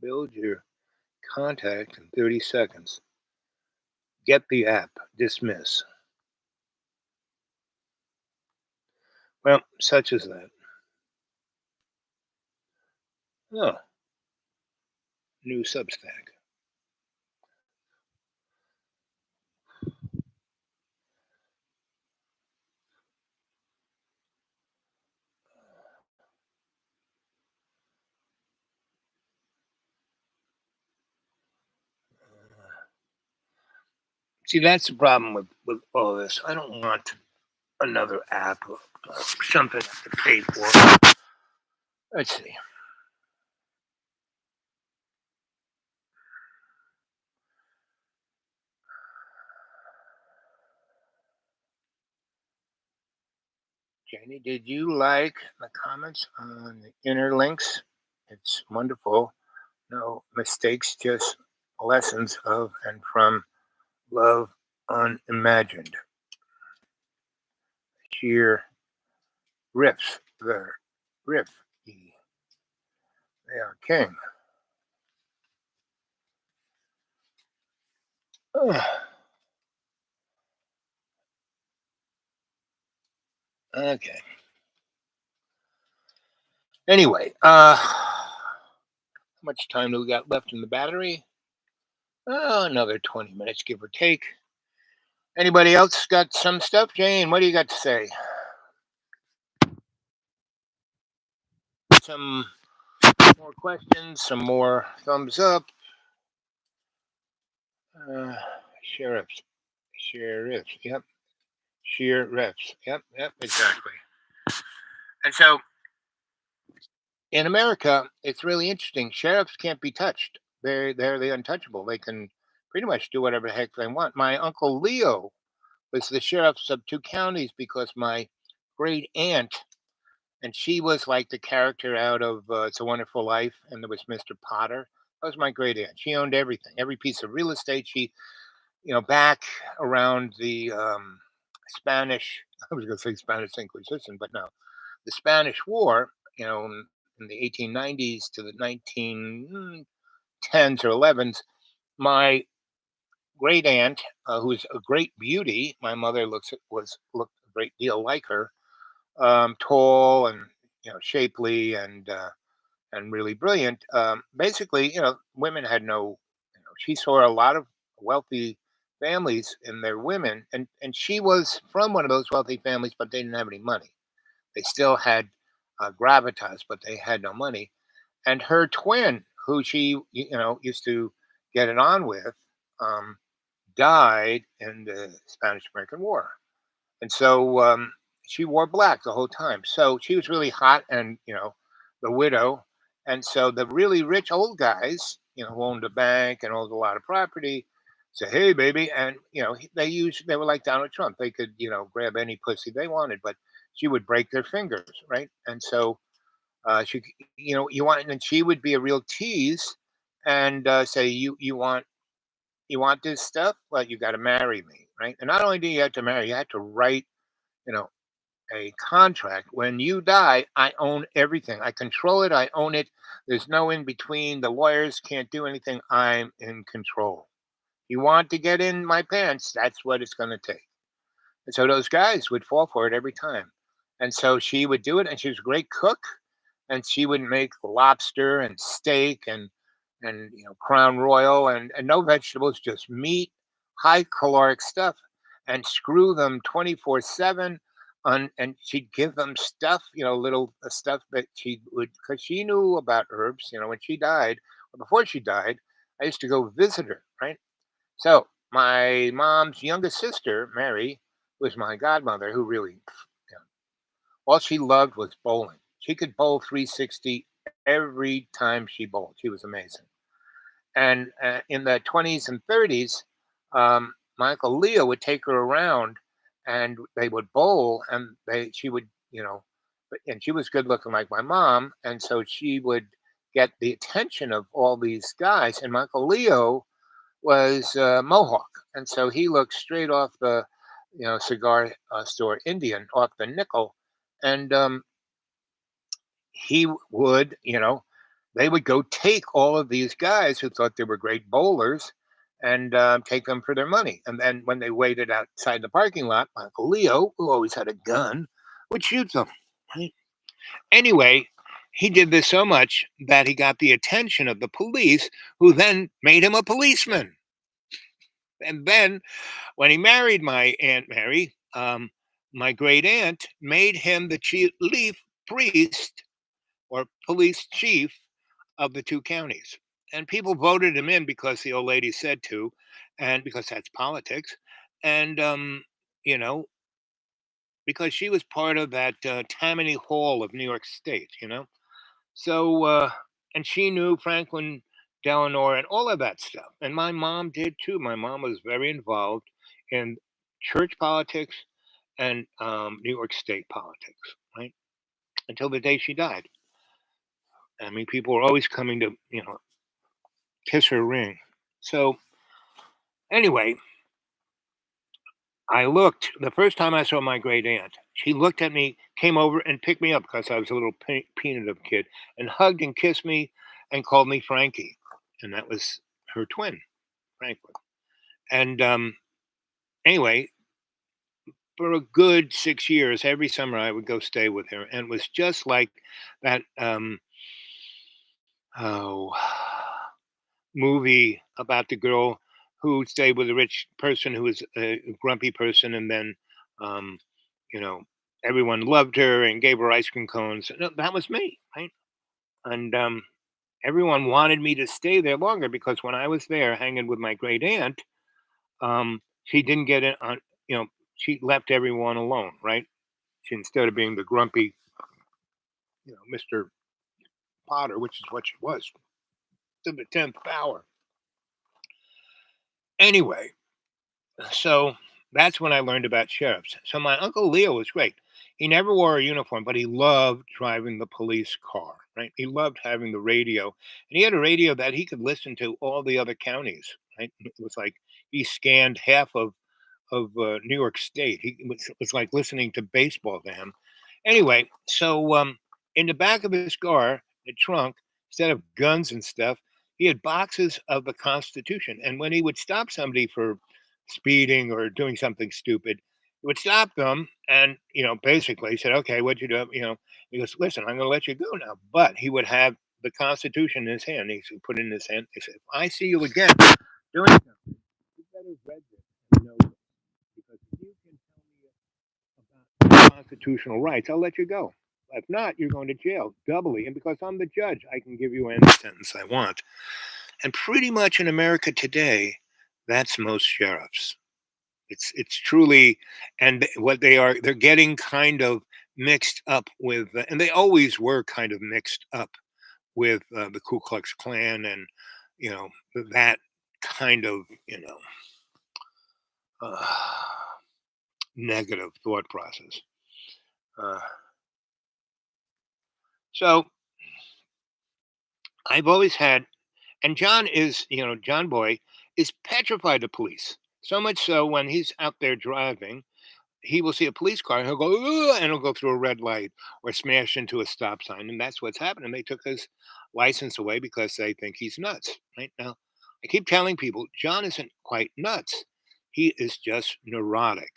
Build your contact in 30 seconds. Get the app. Dismiss. Well, such as that. Oh, new Substack. See, that's the problem with all this. I don't want another app or something I have to pay for. Let's see. Janie, did you like the comments on the inner links? It's wonderful. No mistakes, just lessons of and from love unimagined. Sheer riffs there. Riff. They are king. Okay. Anyway, how much time do we got left in the battery? Another 20 minutes, give or take. Anybody else got some stuff? Jane, what do you got to say? Some more questions, some more thumbs up. Sheriffs. Yep. Sheriffs. Yep, exactly. And so in America, it's really interesting. Sheriffs can't be touched. They're the untouchable. They can pretty much do whatever the heck they want. My uncle Leo was the sheriffs of 2 counties because my great aunt, and she was like the character out of It's a Wonderful Life, and there was Mr. Potter. That was my great aunt. She owned everything, every piece of real estate. She, back around the Spanish, I was going to say Spanish Inquisition, but no, the Spanish War, in the 1890s to the 1910s or 11s, my great aunt, who's a great beauty, my mother looked a great deal like her, tall and shapely and really brilliant. Basically, women had no. She saw a lot of wealthy families in their women, and she was from one of those wealthy families, but they didn't have any money. They still had gravitas, but they had no money. And her twin, who she used to get it on with, um, died in the Spanish American War, and so she wore black the whole time. So she was really hot, and the widow. And so the really rich old guys, who owned a bank and owned a lot of property, say, "Hey, baby," and they were like Donald Trump. They could grab any pussy they wanted, but she would break their fingers, right? And so she, and she would be a real tease, and say, "You want this stuff? Well, you got to marry me, right?" And not only do you have to marry, you have to write, you know, a contract. When you die, I own everything. I control it. I own it. There's no in between. The lawyers can't do anything. I'm in control. You want to get in my pants? That's what it's going to take. And so those guys would fall for it every time. And so she would do it, and she was a great cook, and she would make lobster and steak and crown royal and no vegetables, just meat, high caloric stuff, and screw them 24/7. And she'd give them stuff, little stuff that she would, because she knew about herbs. When she died, or before she died, I used to go visit her, right? So my mom's youngest sister, Mary, was my godmother, who really, all she loved was bowling. She could bowl 360 every time she bowled. She was amazing. And in the 20s and 30s, my uncle Leo would take her around, and they would bowl, and she would, and she was good looking like my mom, and so she would get the attention of all these guys. And my uncle Leo was Mohawk, and so he looked straight off the, cigar store Indian, off the nickel, and he would, they would go take all of these guys who thought they were great bowlers and take them for their money. And then when they waited outside the parking lot, my Uncle Leo, who always had a gun, would shoot them. Right? Anyway, he did this so much that he got the attention of the police, who then made him a policeman. And then when he married my Aunt Mary, my great aunt made him the chief priest or police chief of the two counties. And people voted him in because the old lady said to, and because that's politics. And, you know, because she was part of that Tammany Hall of New York State, So, and she knew Franklin Delano and all of that stuff. And my mom did too. My mom was very involved in church politics and New York State politics, right? Until the day she died. I mean, people were always coming to, kiss her ring. So anyway, I looked the first time I saw my great aunt. She looked at me, came over and picked me up because I was a little peanut of a kid, and hugged and kissed me and called me Frankie, and that was her twin, Franklin. And anyway, for a good 6 years, every summer I would go stay with her, and it was just like that. Oh, movie about the girl who stayed with a rich person who was a grumpy person, and then, um, you know, everyone loved her and gave her ice cream cones. No, that was me, right? And everyone wanted me to stay there longer because when I was there hanging with my great aunt, she didn't get it on. She left everyone alone, right? She, instead of being the grumpy, Mr. Potter, which is what she was, to the 10th power. Anyway, so that's when I learned about sheriffs. So my uncle Leo was great. He never wore a uniform, but he loved driving the police car, right? He loved having the radio. And he had a radio that he could listen to all the other counties, right? It was like he scanned half of New York State. It was like listening to baseball to him. Anyway, so in the back of his car, the trunk, instead of guns and stuff, he had boxes of the Constitution. And when he would stop somebody for speeding or doing something stupid, he would stop them and, basically he said, okay, what'd you do? He goes, listen, I'm going to let you go now. But he would have the Constitution in his hand. He said, put it in his hand. He said, if I see you again doing something, you better read this and know this. Because if you can tell me about constitutional rights, I'll let you go. If not, you're going to jail doubly. And because I'm the judge, I can give you any sentence I want. And pretty much in America today, that's most sheriffs. It's truly, and what they're getting kind of mixed up with, and they always were kind of mixed up with the Ku Klux Klan and you know that kind of uh, negative thought process. Uh, so I've always had, and John is, John Boy is petrified of police. So much so when he's out there driving, he will see a police car and he'll go, "Ugh," and he'll go through a red light or smash into a stop sign. And that's what's happening. They took his license away because they think he's nuts. Right now, I keep telling people John isn't quite nuts. He is just neurotic.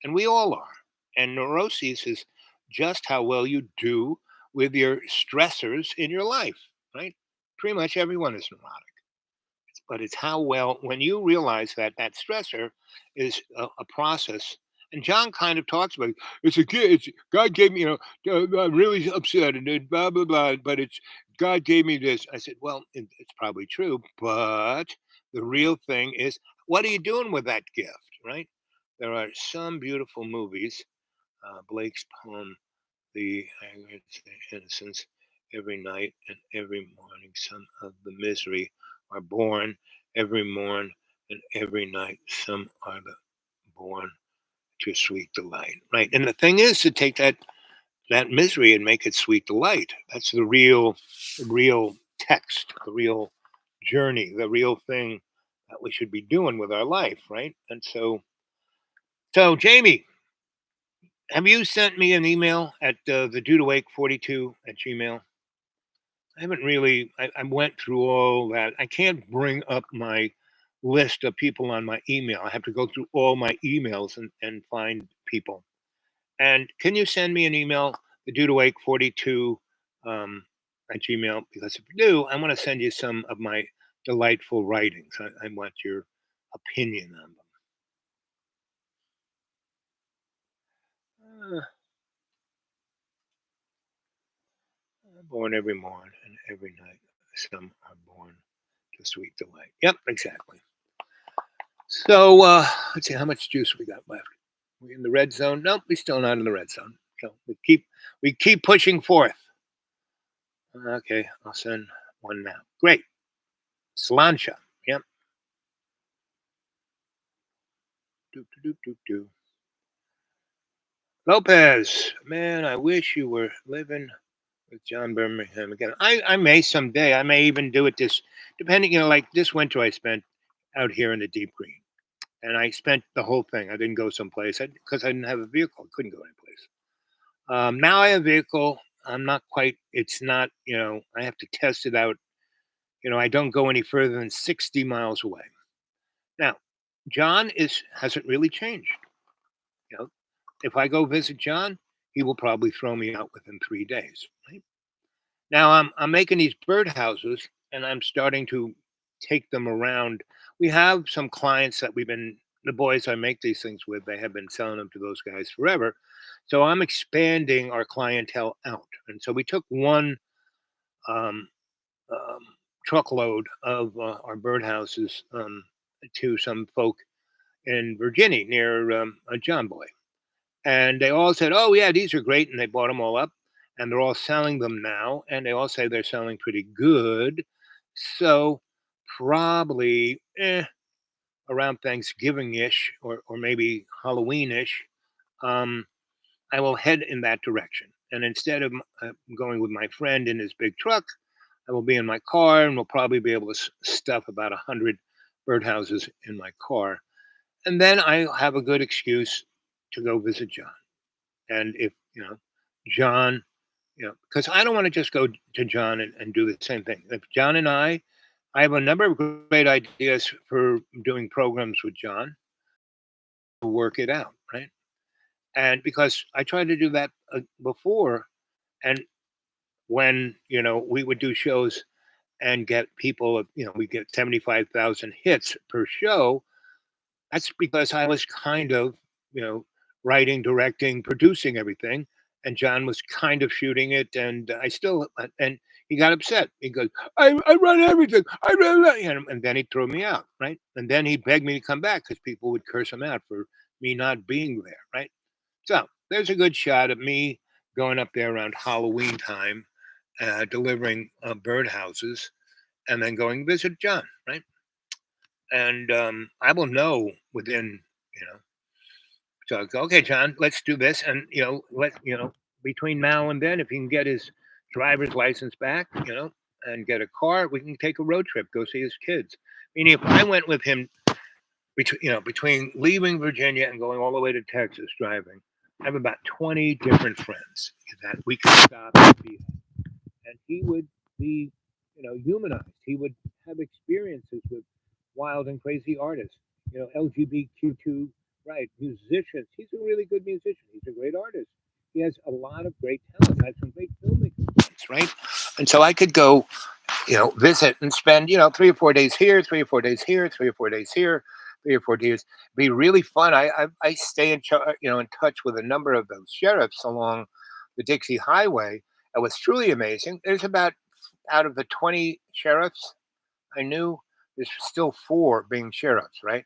And we all are. And neuroses is just how well you do with your stressors in your life, right? Pretty much everyone is neurotic, but it's how well when you realize that that stressor is a process. And John kind of talks about it's a kid. It's God gave me, I'm really upset and it blah blah blah. But it's God gave me this. I said, well, it's probably true, but the real thing is, what are you doing with that gift, right? There are some beautiful movies. Blake's poem, "The Innocence." Every night and every morning, some of the misery are born. Every morn and every night, some are born to sweet delight. Right, and the thing is to take that misery and make it sweet delight. That's the real text, the real journey, the real thing that we should be doing with our life, right? And so Jamie, have you sent me an email at the dude awake 42 at Gmail? I haven't really. I went through all that. I can't bring up my list of people on my email. I have to go through all my emails and find people. And can you send me an email, the dude awake 42 at Gmail? Because if you do, I want to send you some of my delightful writings. I want your opinion on them. Born every morn and every night, some are born to sweet delight. Yep, exactly. So let's see how much juice we got left. We in the red zone? Nope, we're still not in the red zone. So we keep pushing forth. Okay, I'll send one now. Great. Slancha. Yep. Do. Lopez, man, I wish you were living with John Birmingham again. I may someday. I may even do it this, depending, like this winter I spent out here in the deep green. And I spent the whole thing. I didn't go someplace because I didn't have a vehicle. I couldn't go anyplace. Now I have a vehicle. I'm not quite. It's not. I have to test it out. I don't go any further than 60 miles away. Now, John hasn't really changed. If I go visit John, he will probably throw me out within 3 days. Right? Now I'm making these birdhouses, and I'm starting to take them around. We have some clients that the boys I make these things with, they have been selling them to those guys forever. So I'm expanding our clientele out. And so we took one um, um, truckload of our birdhouses to some folk in Virginia near John Boy. And they all said, oh, yeah, these are great. And they bought them all up. And they're all selling them now. And they all say they're selling pretty good. So probably around Thanksgiving-ish or maybe Halloween-ish, I will head in that direction. And instead of going with my friend in his big truck, I will be in my car, and we'll probably be able to stuff about 100 birdhouses in my car. And then I have a good excuse to go visit John. And if, John Because I don't want to just go to John and do the same thing. If John and I have a number of great ideas for doing programs with John to work it out, right? And because I tried to do that before, and when we would do shows and get people, we get 75,000 hits per show. That's because I was kind of, you know, writing, directing, producing everything, and John was kind of shooting it, and I still, and he got upset. He goes, "I run everything. I run," and then he threw me out, right? And then he begged me to come back because people would curse him out for me not being there, right? So there's a good shot of me going up there around Halloween time, delivering birdhouses, and then going visit John, right? And I will know within, you know, so I go, okay, John, let's do this, and between now and then, if he can get his driver's license back, and get a car, we can take a road trip, go see his kids. Meaning, if I went with him between leaving Virginia and going all the way to Texas driving, I have about 20 different friends that we could stop and be at. And he would be, humanized. He would have experiences with wild and crazy artists, LGBTQ, right, musicians. He's a really good musician. He's a great artist. He has a lot of great talent. I have some great filmmakers, right? And so I could go, visit and spend, 3 or 4 days here, 3 or 4 days here, 3 or 4 days here, 3 or 4 days. Be really fun. I stay in touch with a number of those sheriffs along the Dixie Highway. It was truly amazing. There's about out of the 20 sheriffs I knew, there's still 4 being sheriffs, right?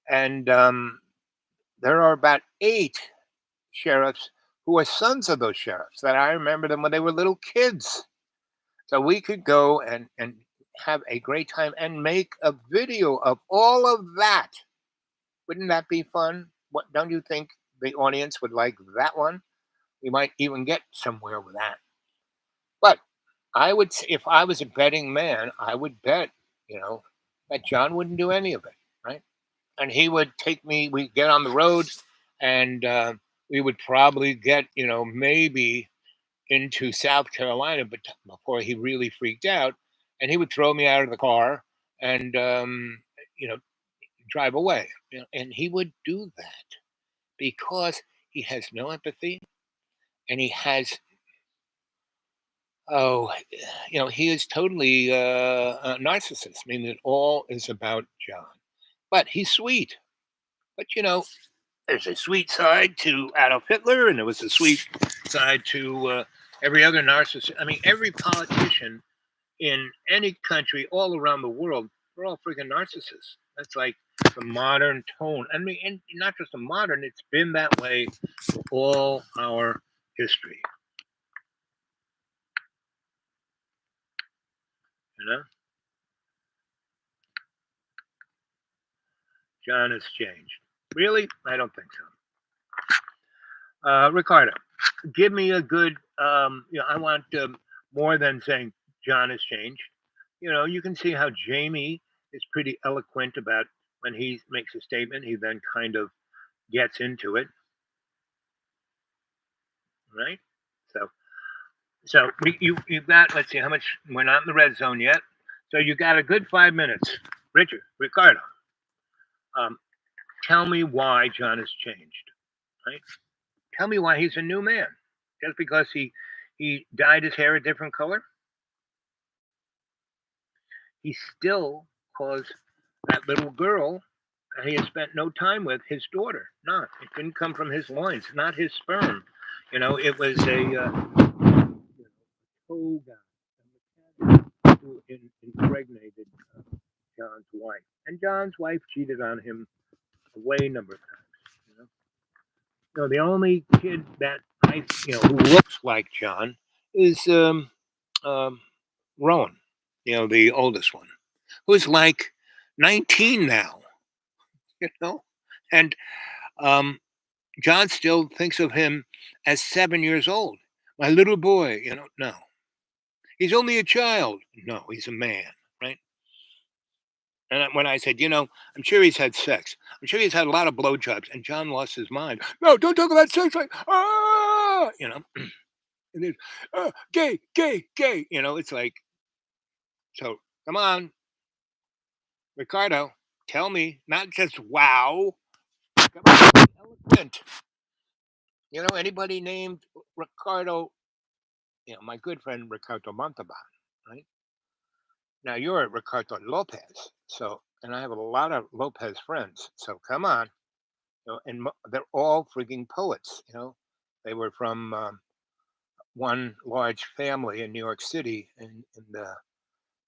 And there are about 8 sheriffs who are sons of those sheriffs that I remember them when they were little kids. So we could go and have a great time and make a video of all of that. Wouldn't that be fun? What don't you think the audience would like that one? We might even get somewhere with that. But I would say if I was a betting man, I would bet, that John wouldn't do any of it, right? And he would take me. We get on the road, and we would probably get, maybe into South Carolina, but before he really freaked out, and he would throw me out of the car and you know drive away. And he would do that because he has no empathy, and he has oh, he is totally a narcissist. I mean, it all is about John, but he's sweet. But there's a sweet side to Adolf Hitler, and there was a sweet side to every other narcissist. I mean, every politician in any country all around the world, they're all freaking narcissists. That's like the modern tone. I mean, and not just the modern, it's been that way for all our history. You know? John has changed. Really? I don't think so. Ricardo, give me a good, I want more than saying John has changed. You can see how Jamie is pretty eloquent about when he makes a statement, he then kind of gets into it, right? So, you've got, let's see how much, we're not in the red zone yet. So you got a good 5 minutes. Ricardo, um, tell me why John has changed, right? Tell me why he's a new man. Just because he dyed his hair a different color? He still calls that little girl that he has spent no time with his daughter. Not. It didn't come from his loins, not his sperm. It was a toe guy who impregnated John's wife. And John's wife cheated on him a way number of times. The only kid that who looks like John is um, Rowan, the oldest one, who's like 19 now, and um, John still thinks of him as 7 years old. My little boy, no, he's only a child. No, he's a man, right? And when I said, I'm sure he's had sex. I'm sure he's had a lot of blowjobs. And John lost his mind. No, don't talk about sex. Like, And then, gay, gay, gay. It's like, so come on, Ricardo, tell me, not just wow. Come on, be eloquent. Anybody named Ricardo, my good friend Ricardo Montalban, right? Now you're Ricardo Lopez. So, and I have a lot of Lopez friends. So come on. And they're all freaking poets. They were from one large family in New York City in the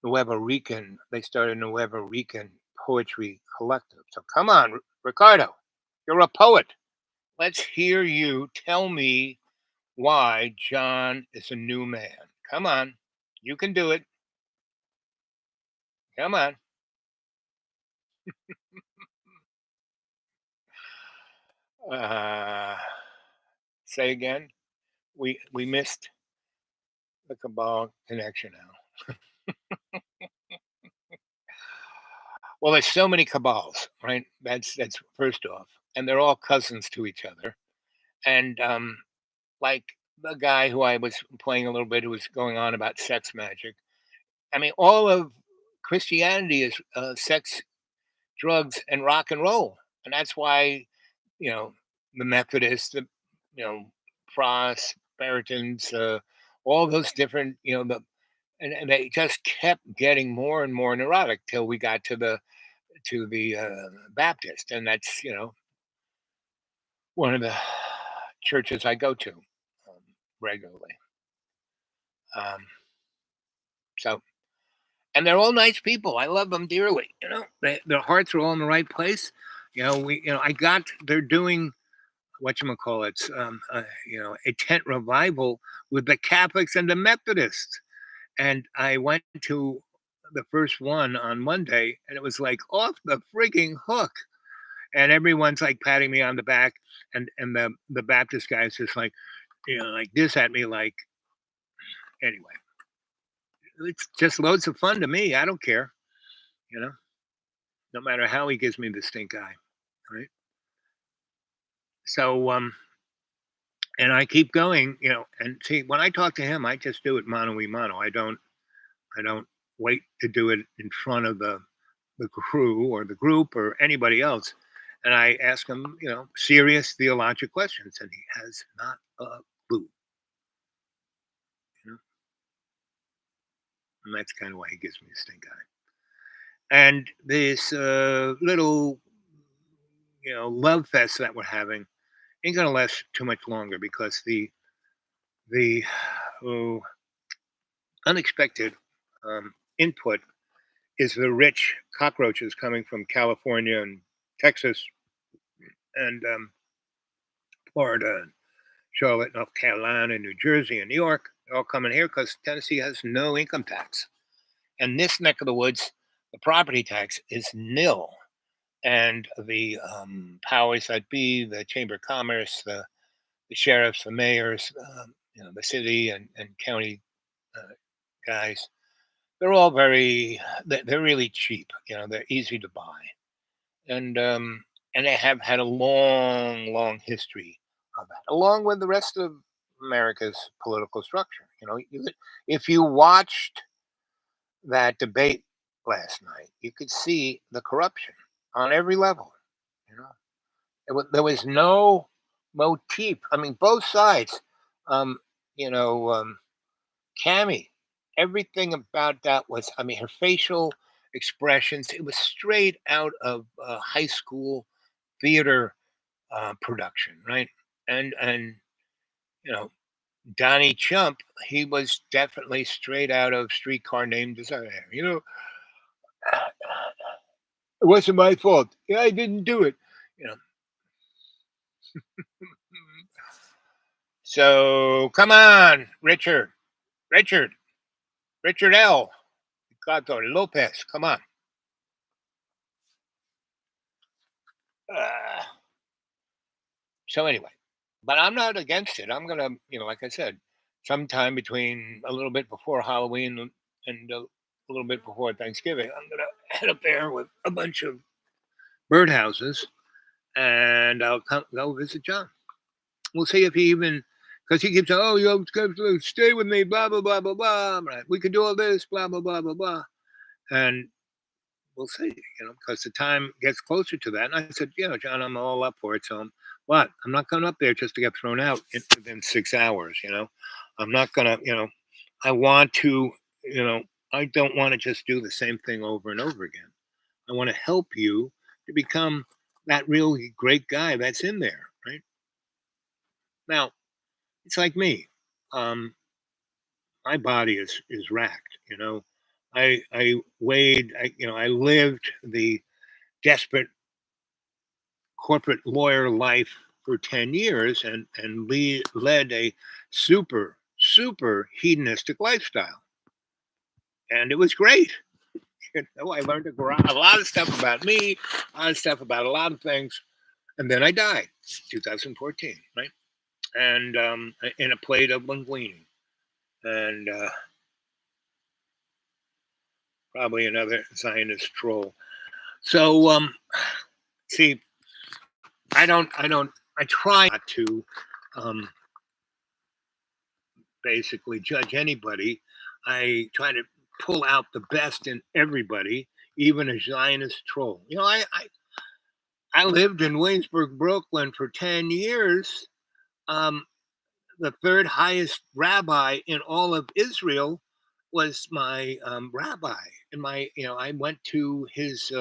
Nuevo Rican. They started a Nuevo Rican poetry collective. So come on, Ricardo, you're a poet. Let's hear you tell me why John is a new man. Come on, you can do it. Come on. Uh, say again. We missed the cabal connection now. Well, there's so many cabals, right? That's first off, and they're all cousins to each other. And like the guy who I was playing a little bit, who was going on about sex magic. I mean, all of Christianity is sex, drugs, and rock and roll, and that's why you know the Methodists, the you know Puritans, all those different and they just kept getting more and more neurotic till we got to the Baptist, and that's one of the churches I go to regularly. Um, so, and they're all nice people. I love them dearly. Their hearts are all in the right place. I got they're doing whatchamacallits, a tent revival with the Catholics and the Methodists, and I went to the first one on Monday, and it was like off the frigging hook. And everyone's like patting me on the back, and the Baptist guys just like like this at me, like, anyway, it's just loads of fun to me. I don't care, you know no matter how he gives me the stink eye, right? So and I keep going, and see, when I talk to him, I just do it mano y mano. I don't wait to do it in front of the crew or the group or anybody else. And I ask him, serious theological questions, and he has not a clue. You know, and that's kind of why he gives me a stink eye. And this little, love fest that we're having ain't gonna last too much longer, because the oh, unexpected input is the rich cockroaches coming from California and Texas and Florida and Charlotte, North Carolina, New Jersey, and New York. They're all coming here because Tennessee has no income tax. And this neck of the woods, the property tax is nil. And the powers that be, the Chamber of Commerce, the sheriffs, the mayors, the city and county guys, they're all they're really cheap. They're easy to buy. And they have had a long, long history of that, along with the rest of America's political structure. If you watched that debate last night, you could see the corruption on every level. You know, there was no motif. I mean, both sides. Um, you know, Cammy, everything about that was. I mean, her facial expressions. It was straight out of high school theater production, right? And you know, Donnie Chump, he was definitely straight out of Streetcar Named Desire. It wasn't my fault. Yeah, I didn't do it. You know. So come on, Richard, Richard L. Gato Lopez, come on. Uh, so anyway, but I'm not against it. I'm gonna, like I said, sometime between a little bit before Halloween and a little bit before Thanksgiving, I'm gonna head up there with a bunch of birdhouses, and I'll go visit John. We'll see if he even because he keeps saying, "Oh, you have to stay with me," blah blah blah blah blah. Right? We can do all this, blah blah blah blah blah, and we'll see, because the time gets closer to that. And I said, John, I'm all up for it. So, what? I'm not going up there just to get thrown out within 6 hours. I'm not gonna. I want to. I don't want to just do the same thing over and over again. I want to help you to become that really great guy that's in there, right? Now, it's like me. My body is racked. I weighed. I lived the desperate corporate lawyer life for 10 years and led a super hedonistic lifestyle, and it was great. I learned a lot of stuff about me, a lot of stuff about a lot of things, and then I died, 2014, right? And in a plate of linguine, and probably another Zionist troll. So see, I try not to um, basically judge anybody. I try to pull out the best in everybody, even a Zionist troll. I lived in Williamsburg, Brooklyn for 10 years. Um, the third highest rabbi in all of Israel was my rabbi. And I went to his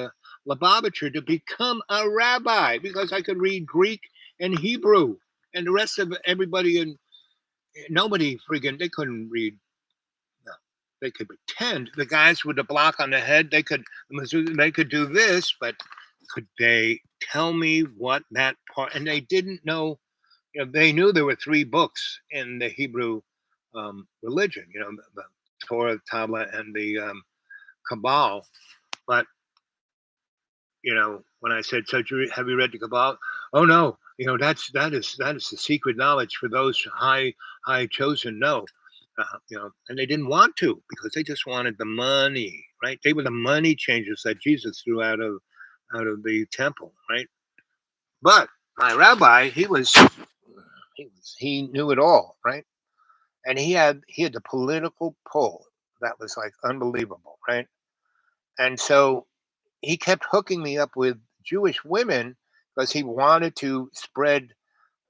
Lubavitcher to become a rabbi because I could read Greek and Hebrew. And the rest of everybody nobody friggin', they couldn't read. No, they could pretend. The guys with the block on the head, they could do this, but could they tell me what that part? And they didn't know. They knew there were 3 books in the Hebrew religion. The Torah, the Tablet, and the Kabbalah. But when I said, "So have you read the Kabbalah?" Oh no, that is the secret knowledge for those high chosen. No, and they didn't want to because they just wanted the money, right? They were the money changers that Jesus threw out of the temple, right? But my rabbi, he knew it all, right? And he had the political pull that was like unbelievable, right? And so he kept hooking me up with Jewish women because he wanted to spread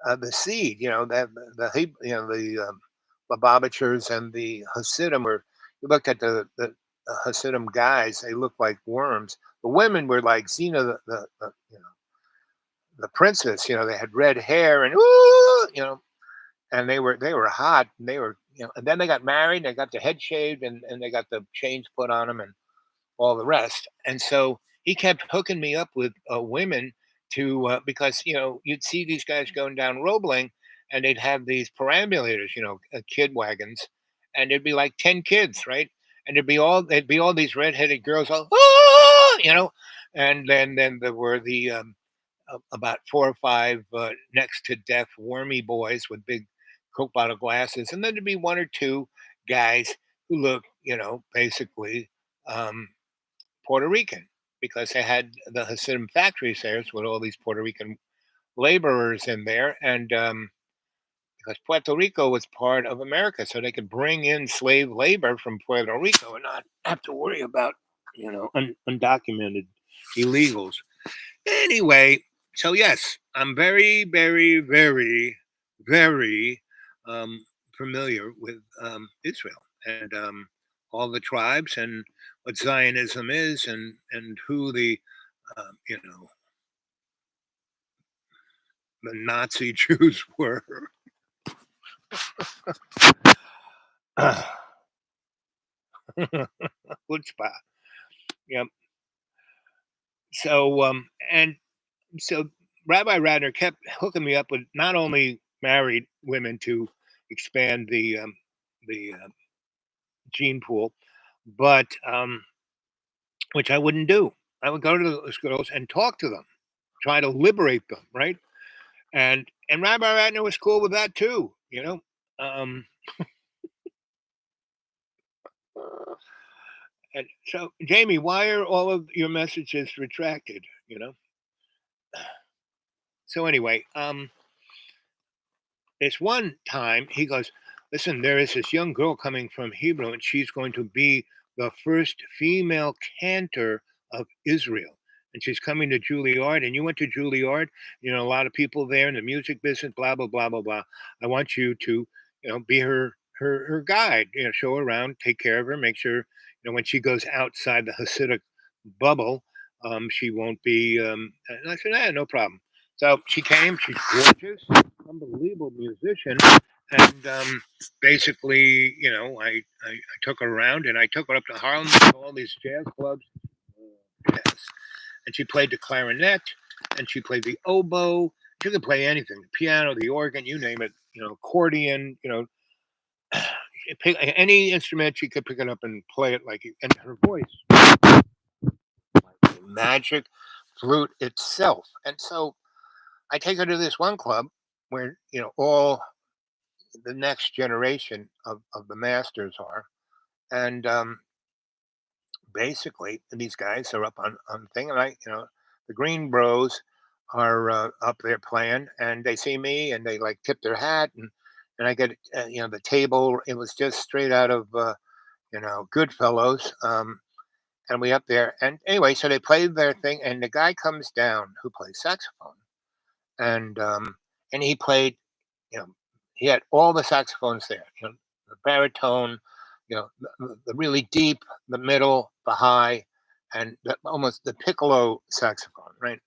the seed. That the Lubavitchers and the Hasidim were. You looked at the Hasidim guys; they looked like worms. The women were like Zena, the princess. They had red hair and ooh, and they were hot. And they were and then they got married. And they got their head shaved and they got the chains put on them and all the rest. And so he kept hooking me up with women to because you'd see these guys going down Roebling and they'd have these perambulators, kid wagons, and there'd be like 10 kids, right? And there'd be all these redheaded girls, all and then there were the about 4 or 5 next to death wormy boys with big Coke bottle glasses, and then there'd be 1 or 2 guys who look, basically Puerto Rican because they had the Hasidim factories there with all these Puerto Rican laborers in there, and because Puerto Rico was part of America, so they could bring in slave labor from Puerto Rico and not have to worry about undocumented illegals. Anyway, so yes, I'm very, very, very, very familiar with Israel and all the tribes and what Zionism is and who the the Nazi Jews were. Chutzpah. Yep. So and so Rabbi Radner kept hooking me up with not only married women to expand the gene pool, but which I wouldn't do. I would go to those girls and talk to them, try to liberate them, right? And Rabbi Ratner was cool with that too, Um, and so, Jamie, why are all of your messages retracted? So anyway, this one time he goes, listen, there is this young girl coming from Hebrew, and she's going to be the first female cantor of Israel. And she's coming to Juilliard, and you went to Juilliard, a lot of people there in the music business, blah, blah, blah, blah, blah. I want you to, be her guide, show her around, take care of her, make sure, when she goes outside the Hasidic bubble, she won't be, and I said, no problem. So she came, she's gorgeous, unbelievable musician. And basically, I took her around and I took her up to Harlem to all these jazz clubs. Jazz. And she played the clarinet and she played the oboe. She could play anything, the piano, the organ, you name it, accordion, pick any instrument, she could pick it up and play it and her voice, like magic flute itself. And so I take her to this one club where, all the next generation of the masters are. And basically, these guys are up on thing, and the Green Bros are up there playing, and they see me, and they like tip their hat, and I get the table. It was just straight out of Goodfellows, and we up there, and anyway, so they played their thing, and the guy comes down who plays saxophone, and he played, you know, he had all the saxophones there, the baritone, the really deep, the middle, the high, and almost the piccolo saxophone, right?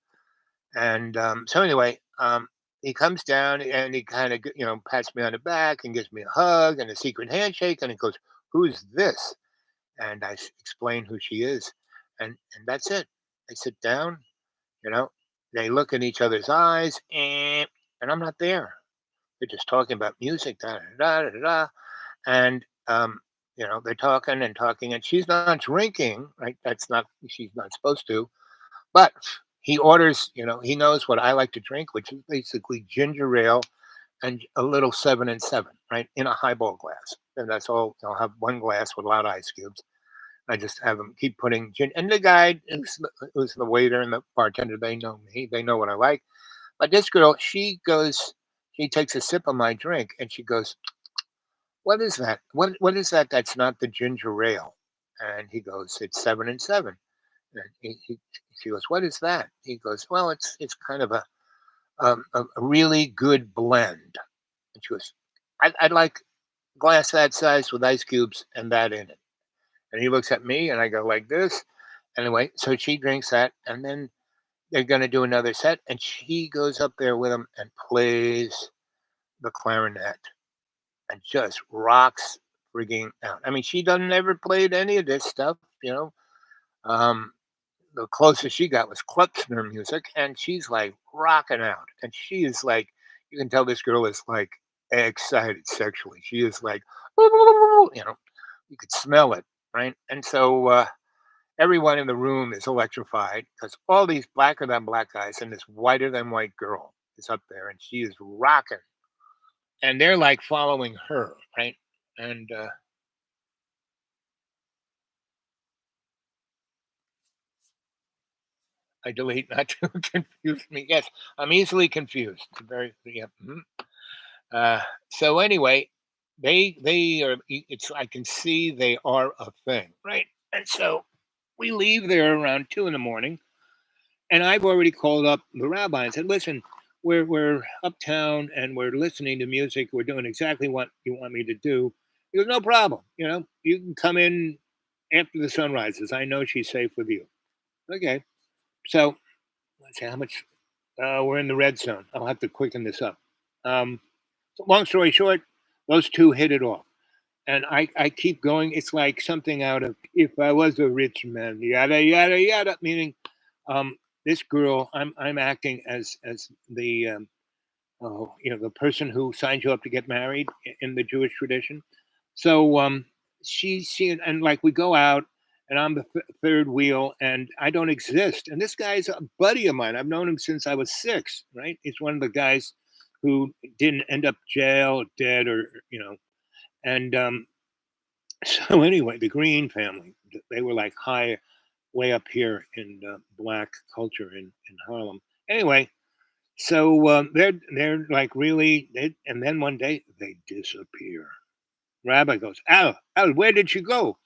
And so anyway, he comes down and he kind of pats me on the back and gives me a hug and a secret handshake, and he goes, "Who's this?" And I explain who she is, and that's it. They sit down, you know, they look in each other's eyes, and I'm not there. They're just talking about music, da da da da da, and they're talking and talking, and she's not drinking, right? That's not she's not supposed to, but he orders. He knows what I like to drink, which is basically ginger ale and a little 7 and 7, right, in a highball glass, and that's all. I'll have one glass with a lot of ice cubes. I just have them keep putting gin. And the guy who's the waiter and the bartender, they know me. They know what I like. But this girl, she takes a sip of my drink and she goes, "What is that? What is that? That's not the ginger ale." And he goes, "It's 7 and 7." And she goes, "What is that?" He goes, "Well, it's kind of a really good blend." And she goes, "I'd like a glass that size with ice cubes and that in it." And he looks at me and I go like this. Anyway, so she drinks that and then they're going to do another set. And she goes up there with him and plays the clarinet and just rocks frigging out. I mean, she doesn't ever played any of this stuff, you know. Um, the closest she got was Klempner music, and she's like rocking out. And she is like, you can tell this girl is like excited sexually. She is like, you could smell it, right? And so everyone in the room is electrified because all these blacker than black guys and this whiter than white girl is up there and she is rocking. And they're like following her, right? And I delete not to confuse me. Yes, I'm easily confused. Very, yeah. So anyway, they are. It's I can see they are a thing, right? And so we leave there around 2 in the morning. And I've already called up the rabbi and said, listen, we're uptown and we're listening to music. We're doing exactly what you want me to do. He goes, no problem. You can come in after the sun rises. I know she's safe with you. Okay. So let's see how much we're in the red zone. I'll have to quicken this up. So long story short, those two hit it off. And I keep going. It's like something out of If I Was a Rich Man, yada yada yada. Meaning, this girl, I'm acting as the the person who signs you up to get married in the Jewish tradition. So she and like we go out, and I'm the third wheel, and I don't exist. And this guy's a buddy of mine. I've known him since I was 6. Right? He's one of the guys who didn't end up jail, dead, or and so anyway, the Green family, they were like high, way up here in black culture in Harlem. Anyway, So they're like really, and then one day they disappear. Rabbi goes, Al, where did she go?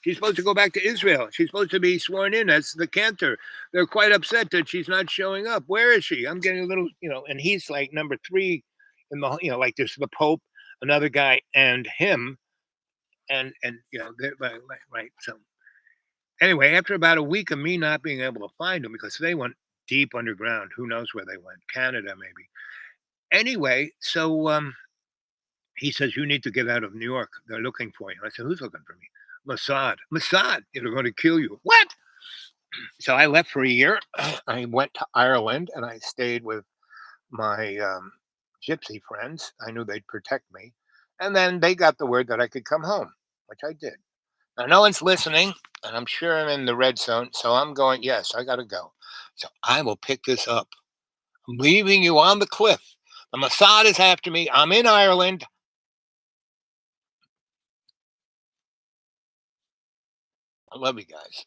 She's supposed to go back to Israel. She's supposed to be sworn in as the cantor. They're quite upset that she's not showing up. Where is she? I'm getting a little, and he's like number three in the, like there's the Pope, another guy, and him, and they're right. So anyway, after about a week of me not being able to find them because they went deep underground, who knows where they went? Canada maybe. Anyway, so he says, you need to get out of New York. They're looking for you. I said, who's looking for me? Mossad. Mossad, they're going to kill you. What? So I left for a year. I went to Ireland and I stayed with my gypsy friends. I knew they'd protect me. And then they got the word that I could come home, which I did. Now, no one's listening, and I'm sure I'm in the red zone. So I'm going, yes, I got to go. So I will pick this up. I'm leaving you on the cliff. The Mossad is after me. I'm in Ireland. I love you guys.